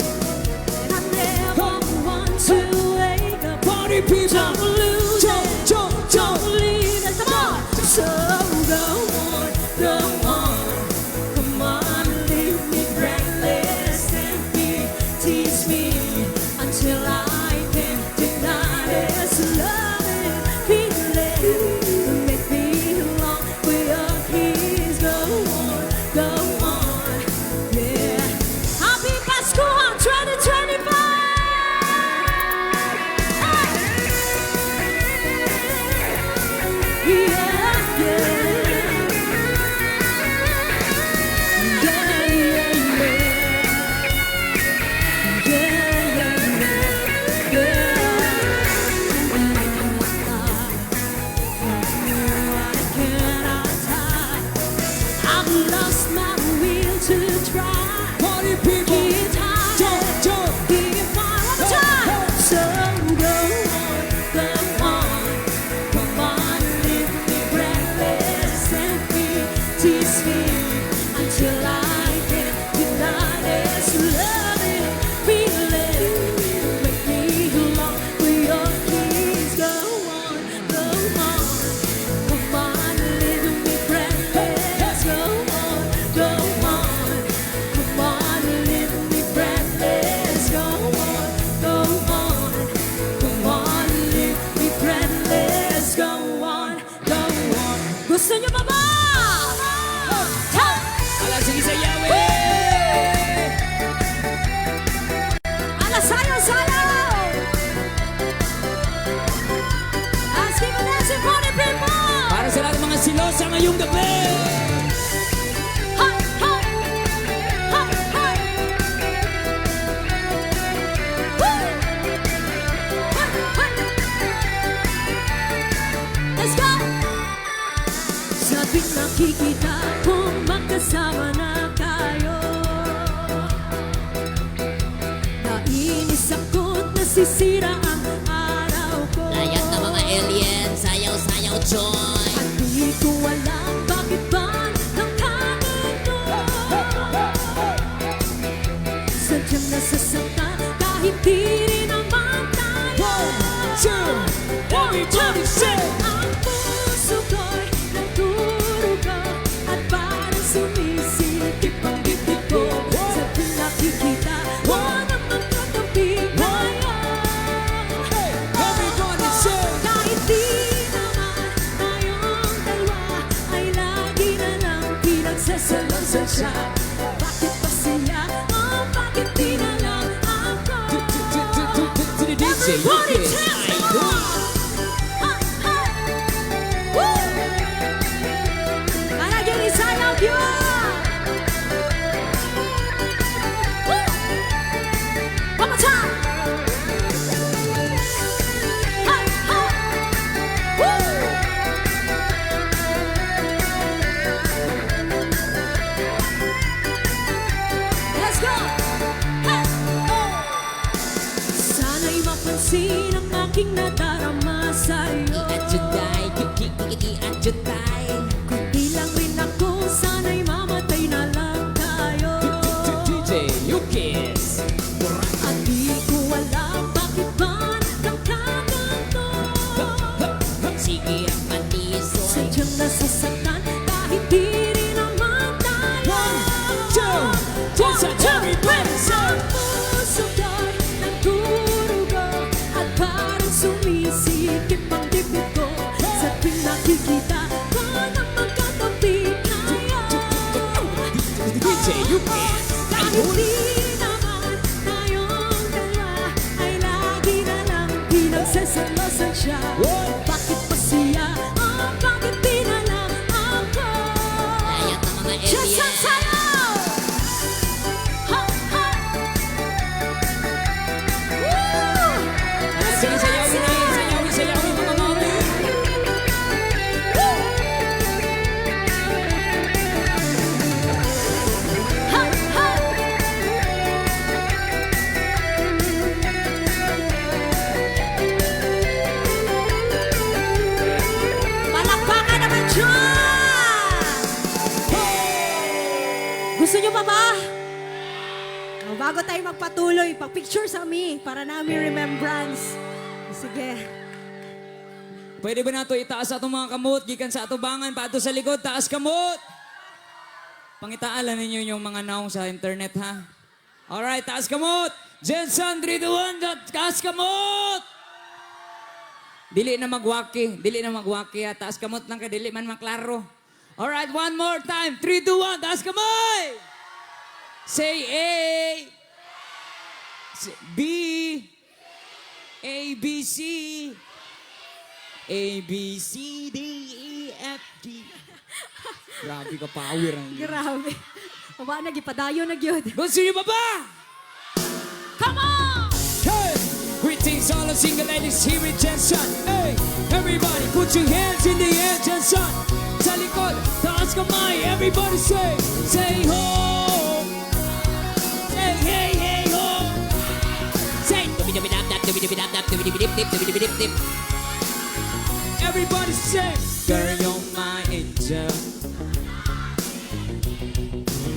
And I never want to wake up. Party people, Don't lose jump, it. jump, Don't jump. believe it. Come on. So go on, go on. Come on, leave me breathless and tease me until I can deny this loving feeling. Make me long for your kiss. Go on, yeah. Happy Pascual 2025. I've lost my will to try. Party people, Can't hide jump, it. jump. Give it one more time. So go on, come on, leave me breathless and tease me until I can deny this loving feeling. Make me long for your kiss. Go on, come on, leave me breathless. Go on, come on, leave me breathless. Go on, come on, leave me breathless. Go on. Gusto niyo pa ba? Ha! Ala, sige sayawin. Ala, sayaw! Let's keep it dancing, party people! Para sa lahat ng mga silosa ngayong gabi. Hi, hi! Hi, hi! Woo! Hi, hi! Let's go! Sabing nakikita kung magkasama na kayo. Nainis ako't nasisira ang araw ko. Layak na mga alien, sayaw-sayaw joy. At di ko alam bakit ba nakaganto. Sadyang nasasaktan kahit di rin naman tayo. 1, 2, everybody say. Ang puso ko'y nagdurugo at parang sumisikip ang dibdib ko. Sa pinakikita, wala namang katabi ngayon. Everybody say. Kahit di naman tayong dalawa ay lagi na lang pinagsasalansan siya. Bakit ba siya? Oh, bakit di na lang ako? To the DJ, Everybody yes. dance, come on! Ha, ha! aking nadarama sa'yo. Ajuday, ajuday. Kung di lang rin ako, sana'y mamatay na lang tayo. DJ Yukis. At di ko alam bakit ba nagkakaganto. Sige ang patisoy. Sadyang nasasaktan kahit di rin naman tayo. 1, 2, just like everybody say. Ang puso ko'y nagdurugo at parang sumisikip ang dibdib ko. Sa tuwing nakikita ko na magkatabi tayo. DJ Yukis. Kahit di naman tayong dalawa ay lagi na lang pinagsasalosan siya. Bakit pa siya? Oh, bakit di na lang ako? Ayat ng mga Just alien. sayo! Ha, ha! Woo! Sige, sayawin na, sayawin mga mami. Ha, ha! Palakpakan naman dyan! Gusto nyo pa ba? Oh, bago tayo magpatuloy, pag-picture sa amin para namin remembrance. Sige. Pwede ba nato itaas atong mga kamot, gikan sa atubangan, pato sa likod, taas kamot. Pangitaalan ninyo yung mga naong sa internet, ha? Alright, taas kamot. Jensen, 3, 2, 1, taas kamot. Dili na magwaki, ha? Taas kamot lang ka, dili man maklaro. Alright, one more time. 3, 2, 1, taas kamay. Say A. B. A, B, C. A, B, C, D, E, F, G. Grabe ka, power ang Grabe. Wala na, gipadayo na gyud. Gusto niyo ba ba? Come on! Hey! Greetings all the single ladies here with Jensen. Hey! Everybody put your hands in the air, Jensen. Sa likod, taas kamay. Everybody say ho! Say hey, hey, ho! Say, dubidubidabdab, dubidubidabdab, dubidubidibdib, dubidubidibdib. Everybody say, girl, you're my angel.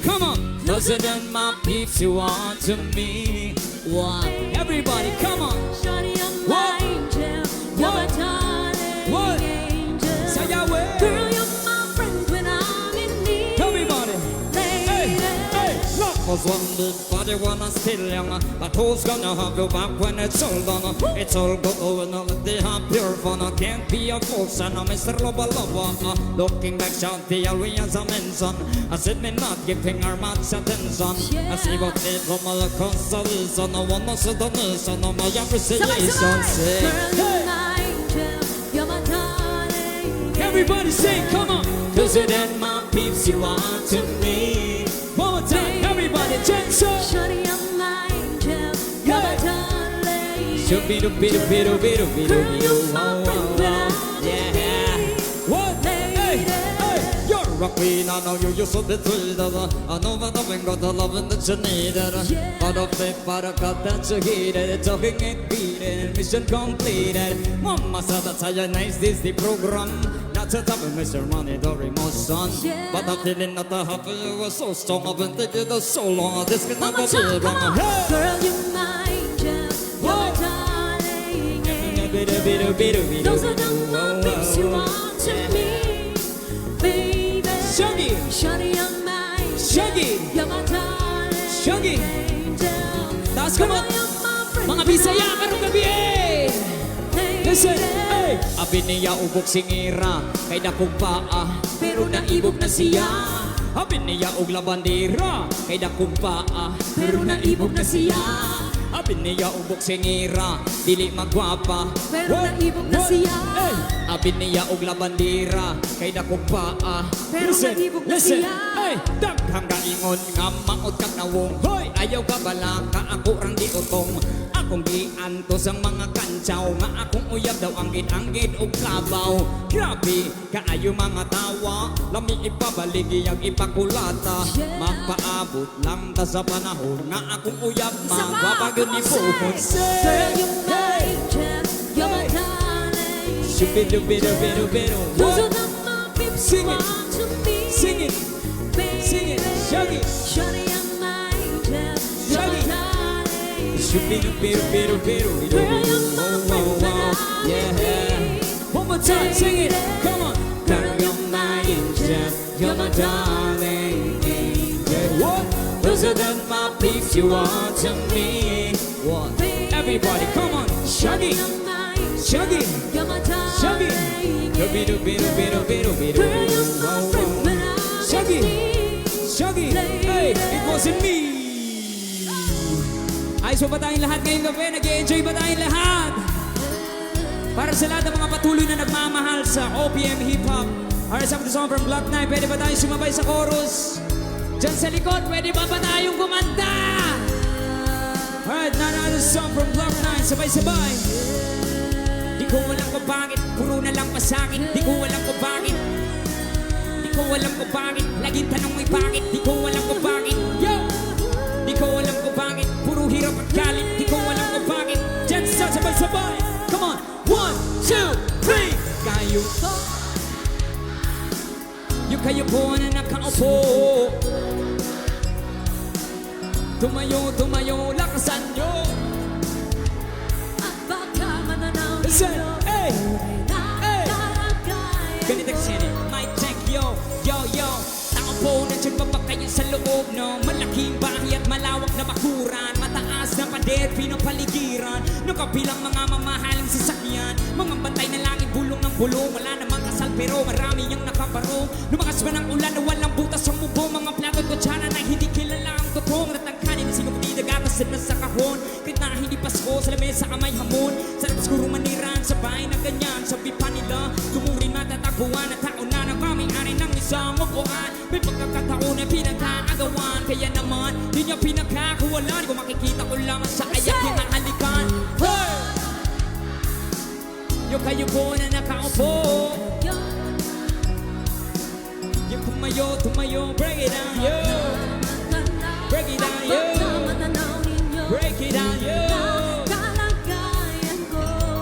Come on! Closer than my peeps you are to me. One. Everybody, come on! Shawty, I'm What? my angel. You're my darling What? angel. Say Yahweh! Girl, you're my friend when I'm in need. Everybody! Hey, Lady. hey, look! Was one big body when I'm still young. But who's gonna have you back when it's all done? It's all good when all they have pure fun. I can't be a fool, son. I'm Mr. Loba Loba. Looking back, shout the Arians I mentioned. I said me not giving her much attention. I see what they from all consolation. I wanna see the nation of my appreciation. Say, Girl, you're hey, my angel. You're my darling everybody sing, come on! Closer than my peeps you are to me. One more time, everybody, Jensen! Shawty, I'm my angel. You're my darling Shoo-be-doo-be-doo-be-doo-be-doo-be-doo. Girl, you're my friend when I'm in Yeah. need. What? Hey, hey, you're a queen, I know you should be treated. I know that I've got the loving that you needed. Yeah. But of the paracut that you heated, talking it beaten, mission completed. Mama said that's how you nice this the program. Not to top of Mr. Money or emotion. Yeah. But I'm feeling not the happy you were so strong. I've been thinking it so long. This can One never more be time, come wrong. on. Hey! Girl, you're my angel. You're my darling angel. Those are the moments you want to me, baby. Shaggy. Shawty, I'm my angel. Shaggy. You're my darling Shaggy. angel. Taas kamot. Girl, you're my friend Mga when Bisaya, I'm karong gabi eh! lady. Listen, hey! Abi niya ubok singira, kay dakong paa, pero naibog na siya. Abi niya og labandera, kay dakong paa, pero naibog na siya. Abi niya ubok singira, dili magwapa, Pero naibog na siya. Hey! Abi niya og labandera, kay dakong paa, Pero naibog na listen, siya. hey! Daghang kaingon nga maot kag nawong, hoy! Ayaw ka bala ka ako rang di utong. Akong giantos ang mga kantsaw nga akong uyab daw ang gid og klabaw. Grabe kaayo mga tawa, lami ipabaligi ang ipakulata. Yeah. Magpaabot lang ta sa panahon nga akong uyab Isa pa, magwapagod ni come on, Puhon. say. Girl, you're my angel. You're my Shubidubidubidubidu. Those are What? the my people Sing it. want to me. Sing it. Sing it. Shaggy. Shawty, you're my angel. You're my Shaggy. darling. Shubidubidubidubidu. Girl, you're my Oh, yeah. One more time, sing it. Come on. Girl, you're my angel. You're my darling angel. What? Those are the my peeps you are to me. What? Everybody, come on. Shaggy. You're my angel. Shaggy. You're my darling. Shaggy. Dubidubidubidubidu. Girl, you're my friend when I'm Shaggy. in need. Shaggy. Hey, it wasn't me. Ayos pa ba tayong lahat ngayong gabi? Nag-enjoy ba tayong lahat? Para sa lahat ng mga patuloy na nagmamahal sa OPM Hip Hop. Alright, sa song from Block 9, pwede ba tayong sumabay sa chorus? Diyan sa likod, pwede ba tayong kumanta? Alright, another song from Block 9, sabay-sabay. Di ko alam kung bakit, puro na lang pasakit. Di ko alam kung bakit. Di ko alam kung bakit, laging tanong may bakit. Di ko alam kung bakit. Yo! Di ko alam kung bakit, puro hirap at galit. Di ko alam kung bakit. Diyan sa sabay-sabay. Come on, 1, 2, 3. Kayo po. Yung kayo po na nakaupo. Tumayo, tumayo, lakasan nyo. At baka mananaw Listen, ninyo. hey! Hey! Nakalagay Ganito ko. kasi yan eh. Mic check, yo, yo, yo. Tao po, nandiyan pa ba kayo sa loob, no? Malaking bahay at malawak na bakuran. Mataas na pader, pinapaligiran. Nakapilang mga mamahaling sasakyan. Mga bantay na langit, bulong ng bulong. Wala namang kasal pero marami yung nakabaro. Lumakas ba ng ulan na walang butas sa mubo. Mga plato at kutsara na hindi kilala ang totoong natangkanin. Sino pati nagkakasin na sa kahon. Kahit na hindi Pasko, sa lamesa amay hamon. Sarap siguro maniran sa bahay na ganyan. Sabi pa nila, tumurin matatagpuan. At tao na nagmamay-ari ng isang upuan. May pagkakataon na pinagkaagawan. Kaya naman, di niya pinagkakawalan. Kung makikita ko lamang sa ayak kinahalikan. Hey! Yung kayo po na nakaupo. Yung tumayo, tumayo, break it down, yo. Break it down, yo. Break it down, yo.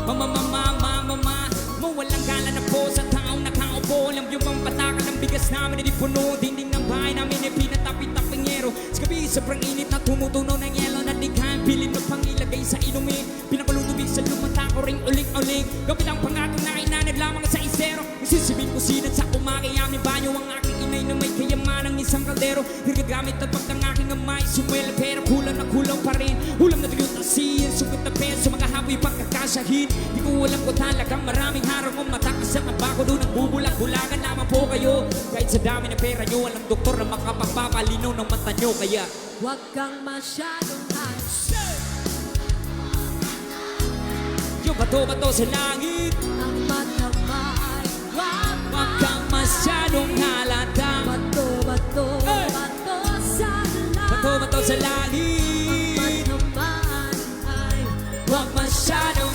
Mama, mama, mama, mama. Mawalang gala na po sa taong nakaupo. Alam yung mga pataka ng bigas namin na di puno. Dinding ng bahay namin ay pinatapit-tapingero. Sa gabi, sobrang init na tumutunaw ng yelo. Na di kayang pilim na pangilagay sa inumin. Pinakulutubig sa lumata ko ring uling-uling. Gawin ang pangatong na inanad lamang sa isero. Isisibing kusinan sa kumakayaming banyo. Ang aking inay na may kayamanang isang kaldero. Hirgagamit at pag ng aking amay. Sumuel pero kulang na kulang pa rin. Ulam na tuyot na siyan. Sugot na peso, mga hapoy pagkakasahin. Di ko alam ko talagang maraming harang ang matakas ang bako doon. Nagbubulag-bulagan lamang po kayo. Kahit sa dami ng pera nyo, walang doktor na makapagpapalinaw ng mata nyo. Kaya Huwag kang masyadong high. yung bato-bato sa langit. Ang mata ay Huwag kang masyadong halata. bato, bato, Hey! bato sa langit. Bato-bato sa langit. Ang mata ay Huwag masyadong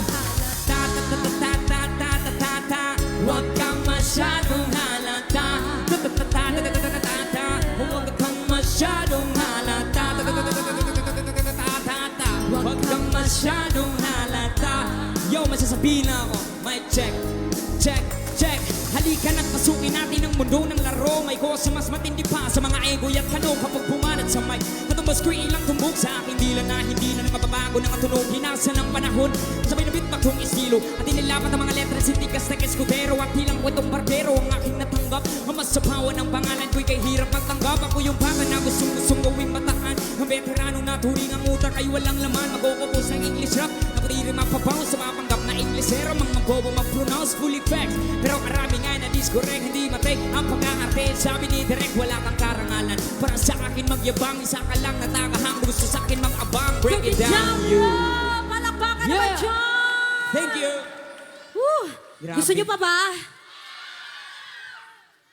ta-ta-ta-ta-ta-ta-ta-ta. Huwag kang masyadong halata. Ta-ta-ta-ta-ta-ta-ta-ta. Huwag kang masyadong halata. Ta-ta-ta-ta-ta-ta-ta-ta. Huwag kang masyadong halata. Yo, masasabihin na ako. Mic check. Check, check. Halika na't pasukin natin ang mundo ng laro. May kosa mas matindi pa sa mga ego at tanong. Kapag pumanat sa mic, natumbas ko ilang tumbok sa aking dila na hindi na nakababago ng tunog. Hinasa ng panahon, sabay na bitbag kong estilo. At inilapat ang mga letra, sintikas na eskudero. At ilang kwentong barbero ang aking natanggap. Ang masapawan ng pangalan ko'y kay hirap magtanggap. Ako yung bata na gustong gawing bataan. Ang veterano na turing ang utak ay walang laman. Magkukupos ng English rap. Nakuriri mapapaw sa mapanggap na Inglesero. Mga bobo mag-pronounce fully facts. Pero karami nga na discorrect, hindi matay ang pag-aarte. Sabi ni Direk, wala kang karangalan. Para sa akin magyabang, isa ka lang natakahang. Gusto sa akin mang-abang, break it down, you. Palakpakan Yeah. naman, John! Thank you. Woo! Grabe. Gusto nyo pa ba?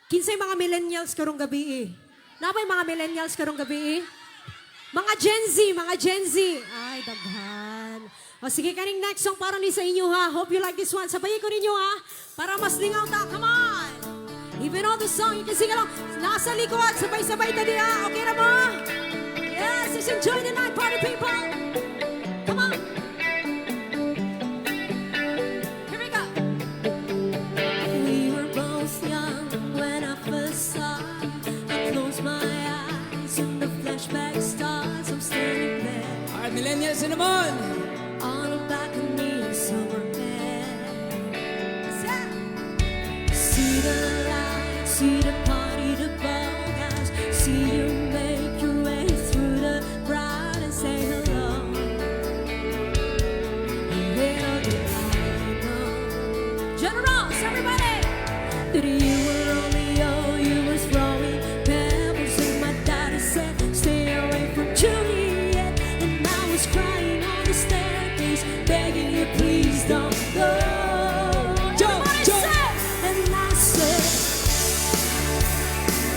Kinsay mga millennials karong gabi eh. Napay mga millennials karong gabi eh. Mga Gen Z, mga Gen Z. Ay, daghan. O sige, kaning next song para ni sa inyo ha. Hope you like this one. Sabayin ko ninyo ha. Para mas lingaw ta. Come on! Even on the song, you can sing along. Nasa likod, sabay-sabay tadi ha. Okay na mo? Yes, let's enjoy the night, party people. Come on. Here we go. the lights, see the party, the ballhouse, see you make your way through the crowd and say hello. Little did I know, Generals, everybody, that you were Romeo, you were throwing pebbles, and my daddy said, stay away from Juliet, and I was crying on the staircase, begging you, please don't go. Everybody said, and I said,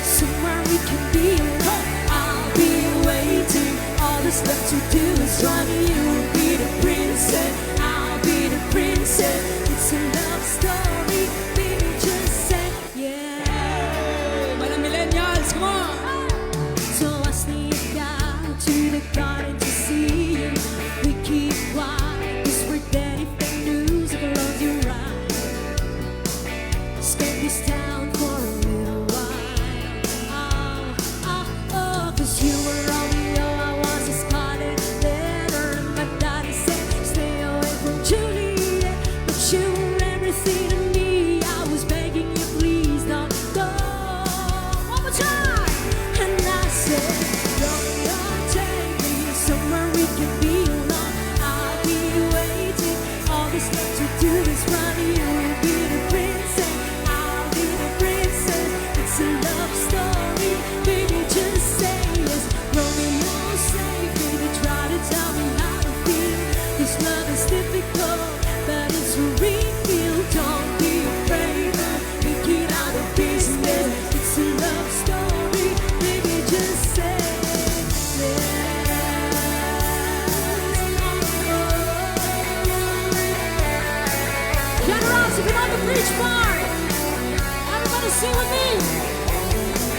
somewhere we can be alone. I'll be waiting. All that's left to do is run. You'll be the princess, I'll be the princess. It's a love story, baby, just say yeah. Mga millennials, come on! So I sneak out to the garden to see you. We keep quiet, 'cause we're dead if the news blows you right. Escape this town for a little while. Oh, oh, oh, 'cause you were Romeo, I was a scarlet letter, and my daddy said, stay away from Juliet. But you were everything to me. I was begging you, please don't go. One more time. And I said, Romeo, take me somewhere we can be alone. I'll be waiting. All that's left to do is run. You'll be the princess, I'll be the princess. It's a love story, baby, just say yes. Romeo, save me. They try to tell me how to feel. This love is difficult, but it's real. Don't be afraid, make it out of business. It's a love story, baby, just say yes. Generals, if you know the bridge part, everybody sing with me.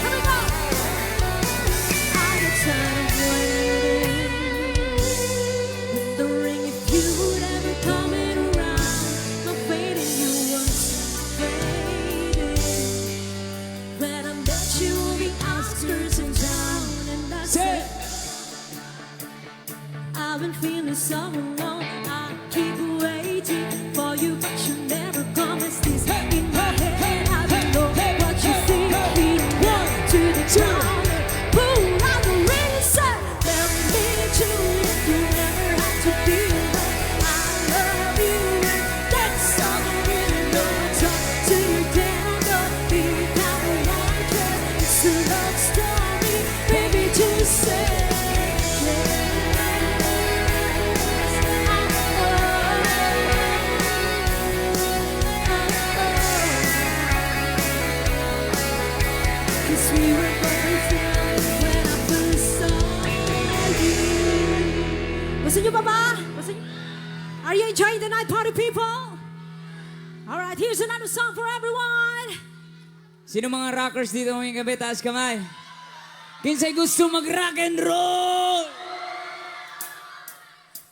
Here we go. I'm tired of waiting. With the ring, if you would ever come in around, my fate in you was fading. When I met you on the outskirts of town, and I said, I've been feeling so alone. I keep waiting for you, but you never come. It's this in my head. I don't know what you think. One to the ground, pull out the ring and say, marry me too if you ever have to be alone. I love you, and that's all I really know. Talk to you down, don't be down one care. It's a love story, baby, just say yes. 'Cause we were both young when I first saw you. Gusto niyo pa ba? Gusto niyo? Are you enjoying the night, party people? Alright, here's another song for everyone. Sino mga rockers dito ngayong gabi? Taas kamay. Kinsay gusto mag-rock and roll?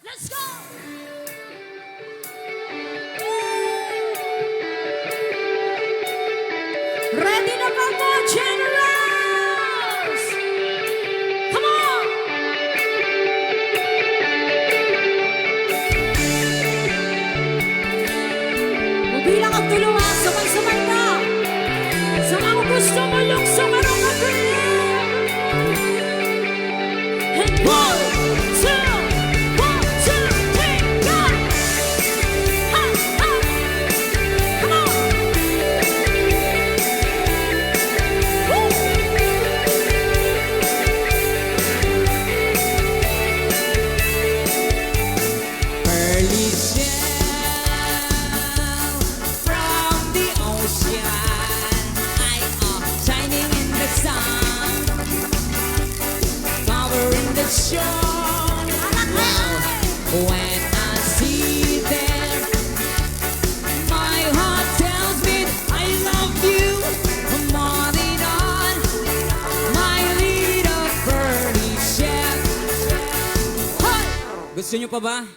Let's go! Ready na ba mo, Generals? Come on! Mabilang ang tulungan, sabay-sabay na. Sa mga gusto mo lukso, marong kagaling. And one, two, 3, go! Ha, ha! Come on! Woo! Pearly shell from the ocean, shining in the sun, covering the shore. When I see them, my heart tells me I love you more than all. My little pearly shell. Hey! Gusto niyo pa ba?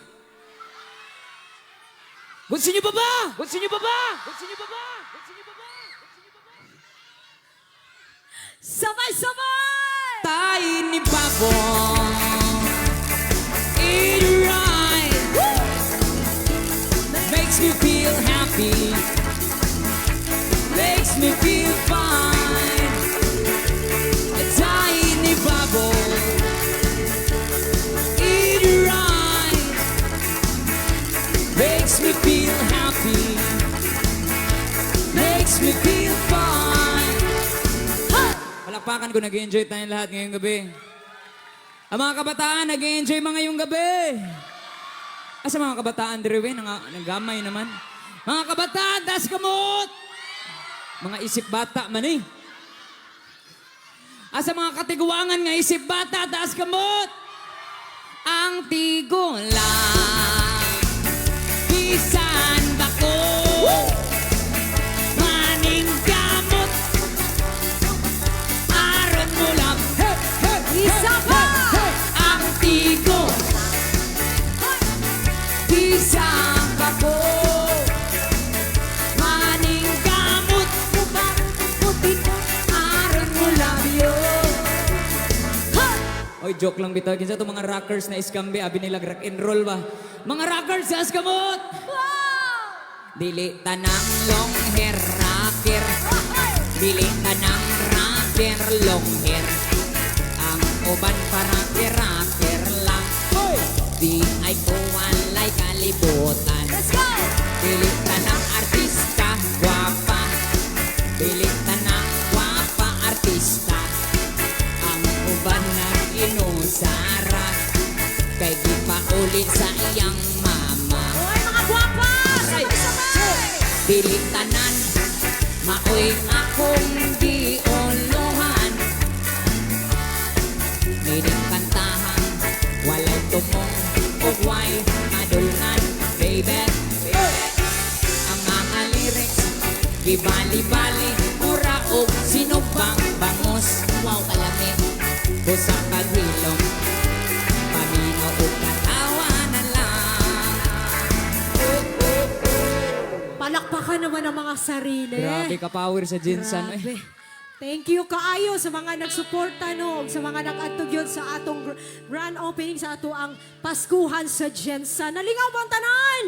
Gusto niyo pa ba? Gusto niyo pa ba? Gusto niyo pa ba? Gusto niyo pa ba? Sabay-sabay! Tayo ni Papa, eat right, makes me feel happy, makes me feel fine. Palakpakan ko, nag-enjoy tayong lahat ngayong gabi. Ang mga kabataan, nag-enjoy mga ngayong gabi. Asa mga kabataan, Diriwen, nanggamay naman. Mga kabataan, das kamot! Mga isip bata man eh. Asa mga katiguangan nga isip bata, das kamot! Ang tigulang, bisan bako, maning gamot, aron mo lang, Isa pa! ang tigo, bisan bako, maning gamot, aron mo lang yun. Oy, joke lang bitaw. Kinsa to mga rockers na iskambe, abi nila rock and roll ba? Mga rockers sa askamot! Dili tanang long hair rocker. Dili tanang rocker long hair. Ang uban para rocker lang. Di ay walay kalibutan. Let's go! Dili tanang artista guwapa. Dili tanang guwapa artista. Ang uban na inusara. Kay di pa uli sa iyang mama. Hoy, mga gwapa! Sabay-sabay! Dili tanan, maoy akong giuluhan. Nining kantahan, walay tumong, ug way madulngan, baby. Ang mga lyrics, gibali-bali, mura og sinubang bangos. Wow, kalami, busa kaghilom, paminaw ug katawa na lang. Palakpakan naman ang mga sarili. Grabe ka power sa Jinsan. Grabe. Thank you kaayo sa mga nagsuporta no, sa mga nag-atog yun sa atong grand opening sa ato ang Paskuhan sa Jensen. Nalingaw ba ang tanan?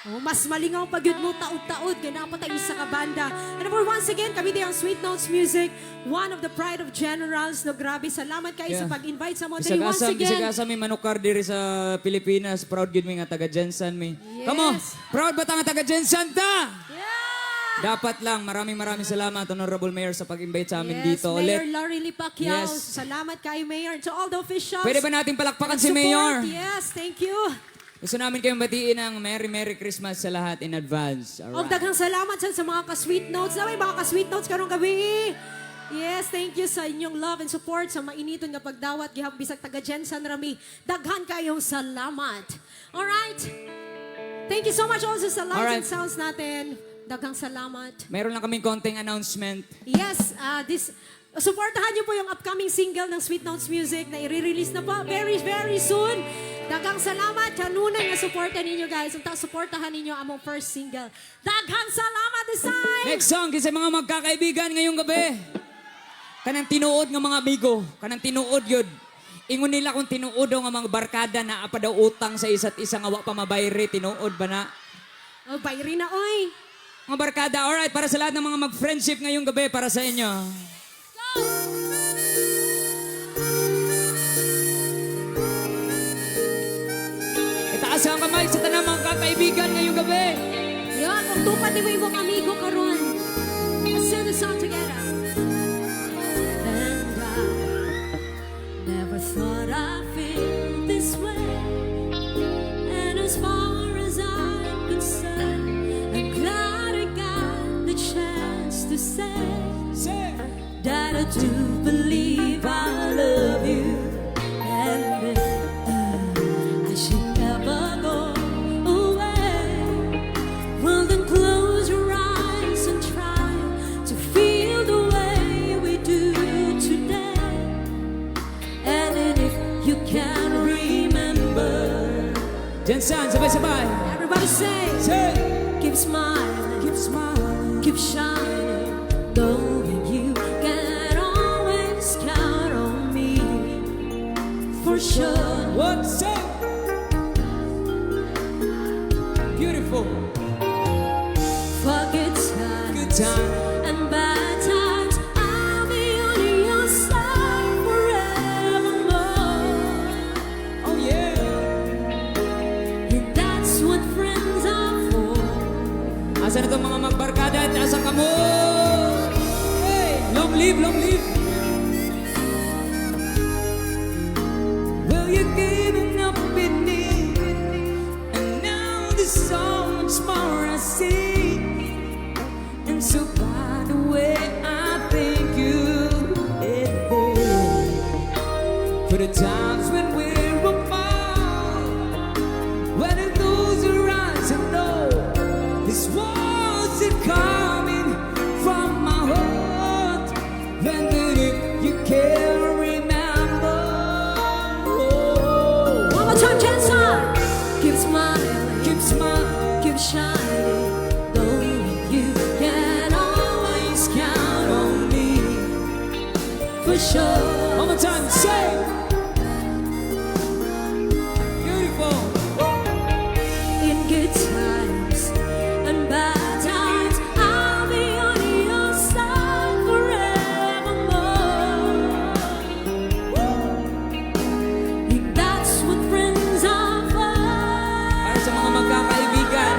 Oh, mas malingaw pag yun mo taod-taod kaya napatay isa ka banda. And for once again, kami din ang Sweet Notes Music, one of the pride of generals. No, grabe, salamat kayo sa pag-invite sa mo. Once again, Isagasa may manukar diri sa Pilipinas. Proud gid mi nga taga Jensen mi. Yes. Come on, proud ba ta nga taga Jensen ta? yeah! Dapat lang, maraming salamat, Honorable Mayor, sa pag-invite sa amin Yes, dito Mayor ulit. Larry Pacquiao. Yes. Salamat kayo, Mayor. And to all the officials. Pwede ba natin palakpakan si Support. Mayor? Yes, thank you. Gusto namin kayong batiin ng Merry Christmas sa lahat in advance. Og Alright. daghang salamat sa mga ka-sweet notes. Na may mga ka-sweet notes karong gabi. Yes, thank you sa inyong love and support sa mainiton nga pagdawat gihap bisag taga Jensen Rami. Daghan kayong salamat. All right. Thank you so much also sa lights Alright. and sounds natin. Daghang salamat. Meron lang kaming konting announcement. Yes, supportahan niyo po yung upcoming single ng Sweet Notes Music na i-release na po very soon. Daghang salamat. Kanunay nga supportan ninyo guys. Unta supportahan ninyo among first single. Daghang salamat design. Next song, kasi mga magkakaibigan ngayong gabi. Kanang tinuod nga mga amigo. Kanang tinuod yun. Ingon nila kung tinuod daw nga mga barkada na apa daw utang sa isa't isa nga wa pa mabayri. Tinuod ba na? Oh, bayri na oy. Mga barkada, alright, para sa lahat ng mga mag-friendship ngayong gabi, para sa inyo. Itaas ang kamay sa tanang mga kakaibigan ngayong gabi. Yan, kung tupad ni mo imong amigo karon. Let's sing the song together. And I never thought I'd feel this way. And as far as I'm concerned, I'm glad I got the chance to say that I do believe I love you. And I should never go away. Well, then close your eyes and try to feel the way we do today. And then if you can remember, Jensen, sabay-sabay. everybody say, Say, keep smiling, keep smiling. keep shining, knowing you can always count on me for sure. What's up? Beautiful. For good times Good time. and bad times, I'll be on your side forevermore. Oh yeah. And that's what friends are for. Asa na itong mga magbarkada at asang kamot? live, long live. Well, you gave up in me, and now there's so much more I see. And so by the way, I thank you for the times when we're apart, when it goes around to know this was it coming from my heart. Then if you can't remember, One more time, Jensen. Keep smiling, keep smiling. keep shining. Though you can always count on me for sure. One more time, say. Beautiful. In good times and bad times, I'll be on your side forevermore. And that's what friends are for. Para sa mga magkakaibigan.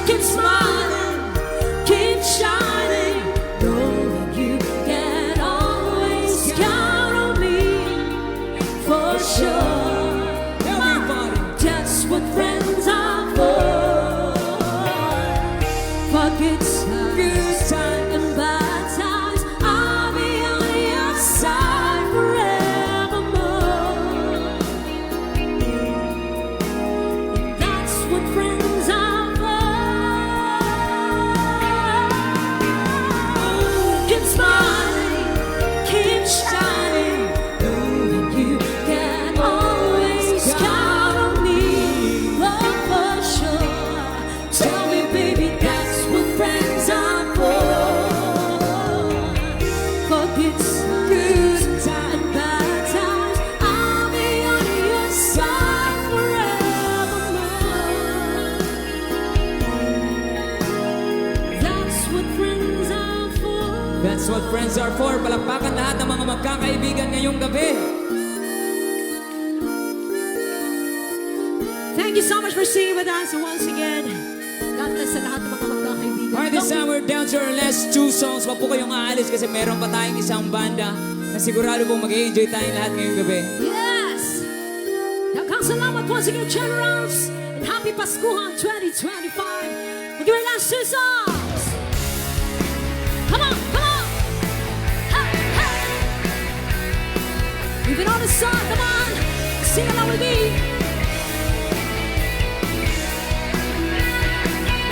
Keep smiling, keep shining. Know you can always count on me for sure. Everybody. That's what friends are for. For good times Good time. and bad times, I'll be on your side forevermore. That's what friends are for. Keep smiling, keep shining. Knowing you can always count on me, love for sure. Tell me, baby, that's what friends are for. For good times and bad times, I'll be on your side forevermore. That's what friends are for. That's what friends are for. Palakpakan lahat ng mga magkakaibigan ngayong gabi. Thank you so much for singing with us once again. God bless sa lahat ng mga magkakaibigan. Alright, this time we're down to our last two songs. Wag po kayong aalis kasi meron pa tayong isang banda na sigurado pong mag-enjoy tayong lahat ngayong gabi. Yes! Daghang salamat once again, Generals, and Happy Paskuhan 2025. We'll give our last two songs. Come on, come on! Hey, hey! Leave it on the song, come on! Sing along with me!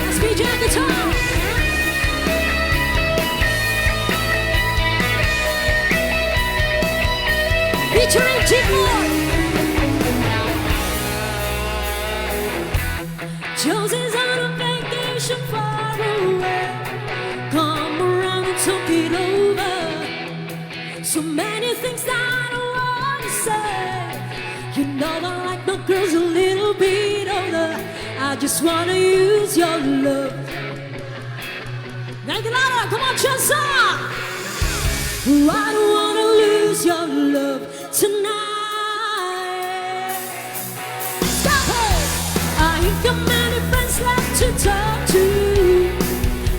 Let's be jam guitar! Featuring G-Boy! Josie's on a vacation far away. Come around and talk it over. So many things that I want to say. You know I like my girls a little bit older. I just wanna use your love. Make it louder, come on, Chelsea! I don't wanna lose your love tonight. Stop it! I ain't got many friends left to talk to.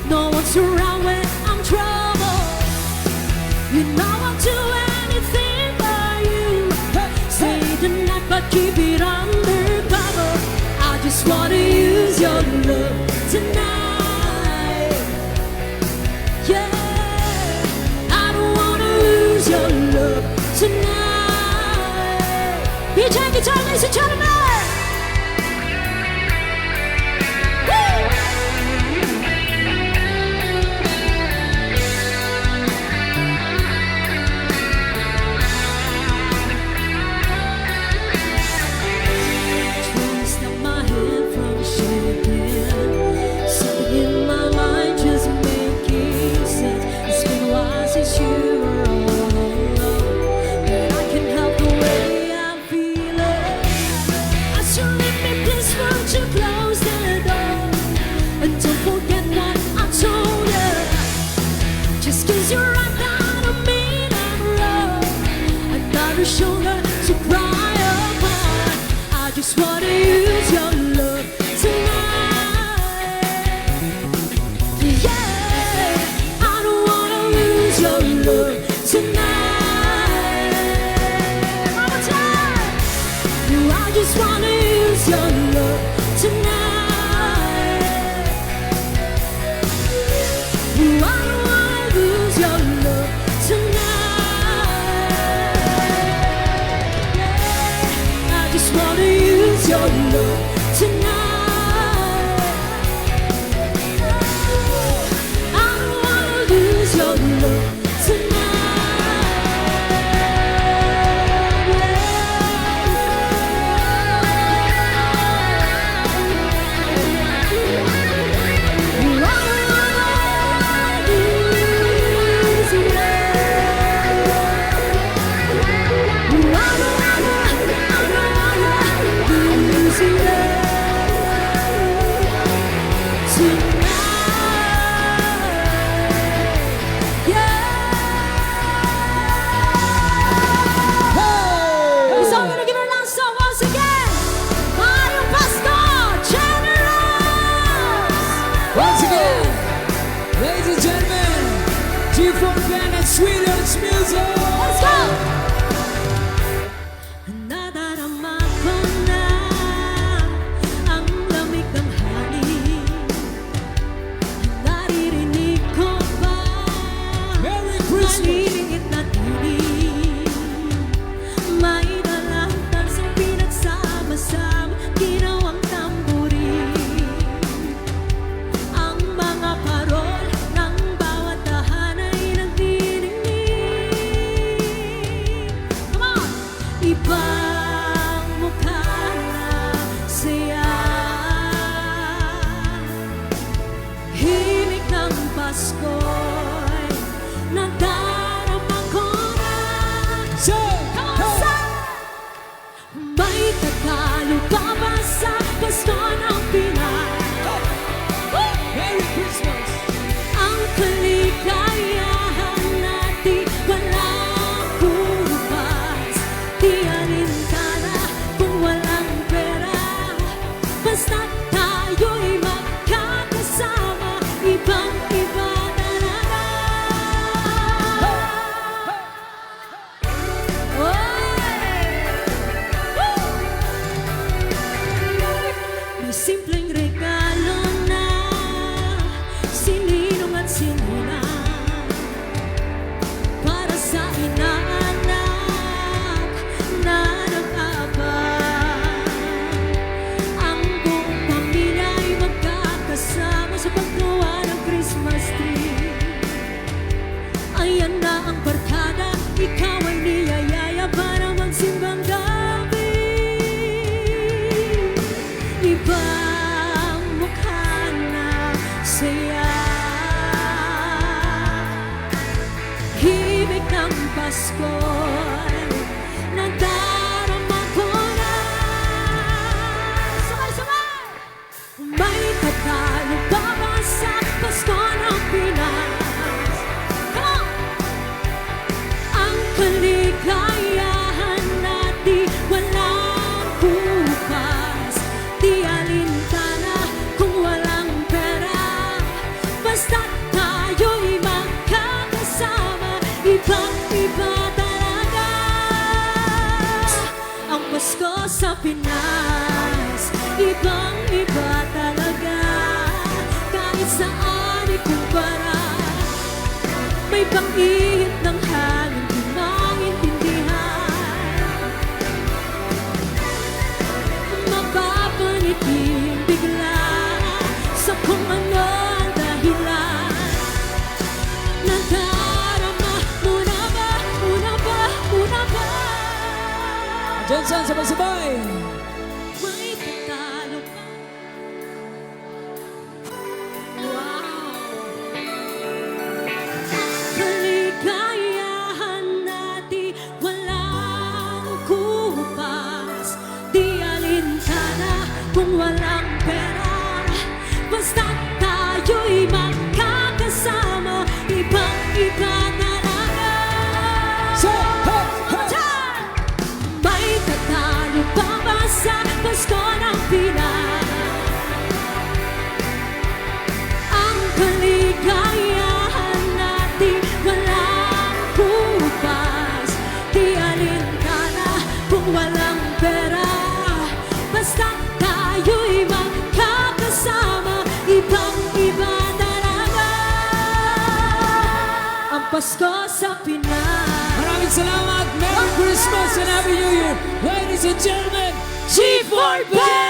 No one's around when I'm troubled. You know I'll do anything for you. Say the night, but keep it undercover. I just wanna use your love tonight. Yeah, I don't wanna lose your love tonight. DJ guitar, ladies and gentlemen. your love tonight. I don't wanna lose your love Sweetest music! Let's go! Nadarama ko na ang lamig ng hangin. Naririnig ko ba Merry Christmas! malilingit na tinig? May dalang tansang pinagsama-sama, ginawang tamburin. Ang mga parol ng bawat tahanan ay ibang mukha na saya. Himig ng Pasko'y nadarama ko na. May Tagalog pa ba sa Pasko ng Pinas? Merry Christmas! Ang kaligayahan natin walang bukas. Di alintana kung walang pera, basta't tayo'y magkakasama. Ibang-iba talaga. May simpleng regalo na sininong at sinina para sa inaanak na nag-aabang. Ang buong pamilya ay magkakasama sa paggawa ng Christmas tree. Ayan na ang barkada, ikaw ay niyayaya para magsimbang gabi. Ibang mukha na saya. Himig ng Pasko'y nadarama ko na. Sabay-sabay! May Tagalog pa ba sa Pasko ng Pinas? Come on! Ang kaligayahan natin walang bukas. Di alintana kung walang pera, basta't tayo'y magkakasama. Ibang-iba talaga ang Pasko sa Pinas. Ibang-iba talaga. Kahit saan ikumpara, may pang-ihip ng hangin di maintindihan. Mapapanitin bigla sa kung ano ang dahilan. Nadarama mo na ba? Una ba? Una ba? Diyan saan, sabay-sabay! May Tagalog pa. Wow! Kaligayahan natin walang kupas. Di alintana kung walang pera, basta't tayo'y magkakasama. Ibang-iba talaga. May Tagalog pa ba sa Pasko ng Pinas? Ang kaligayahan natin walang bukas. Di alintana kung walang pera, basta't tayo'y magkakasama. Ibang-iba talaga ang Pasko sa Pinas. Maraming salamat! Merry Christmas and Happy New Year! Ladies and gentlemen, G4B!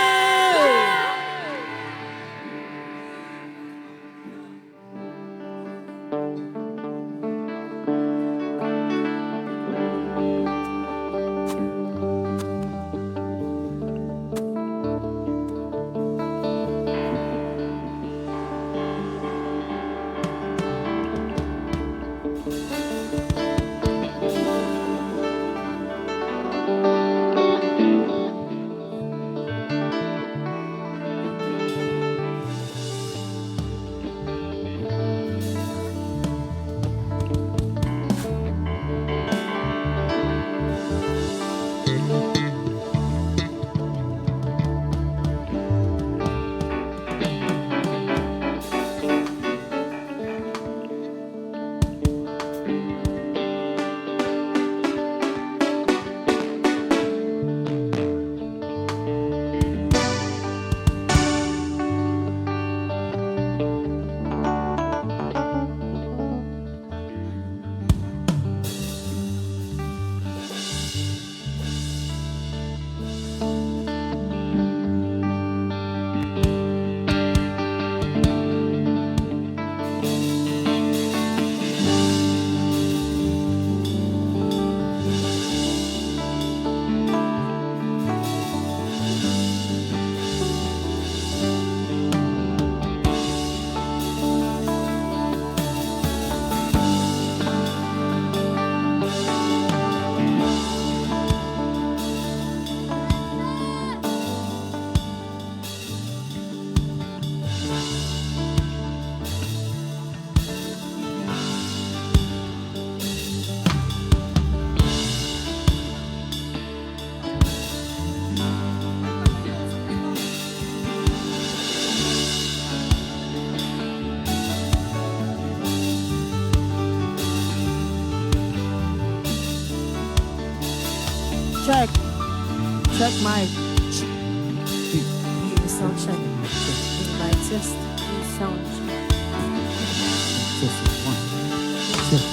Check. Check mic. Sound check. Mic test. Sound check. Just one.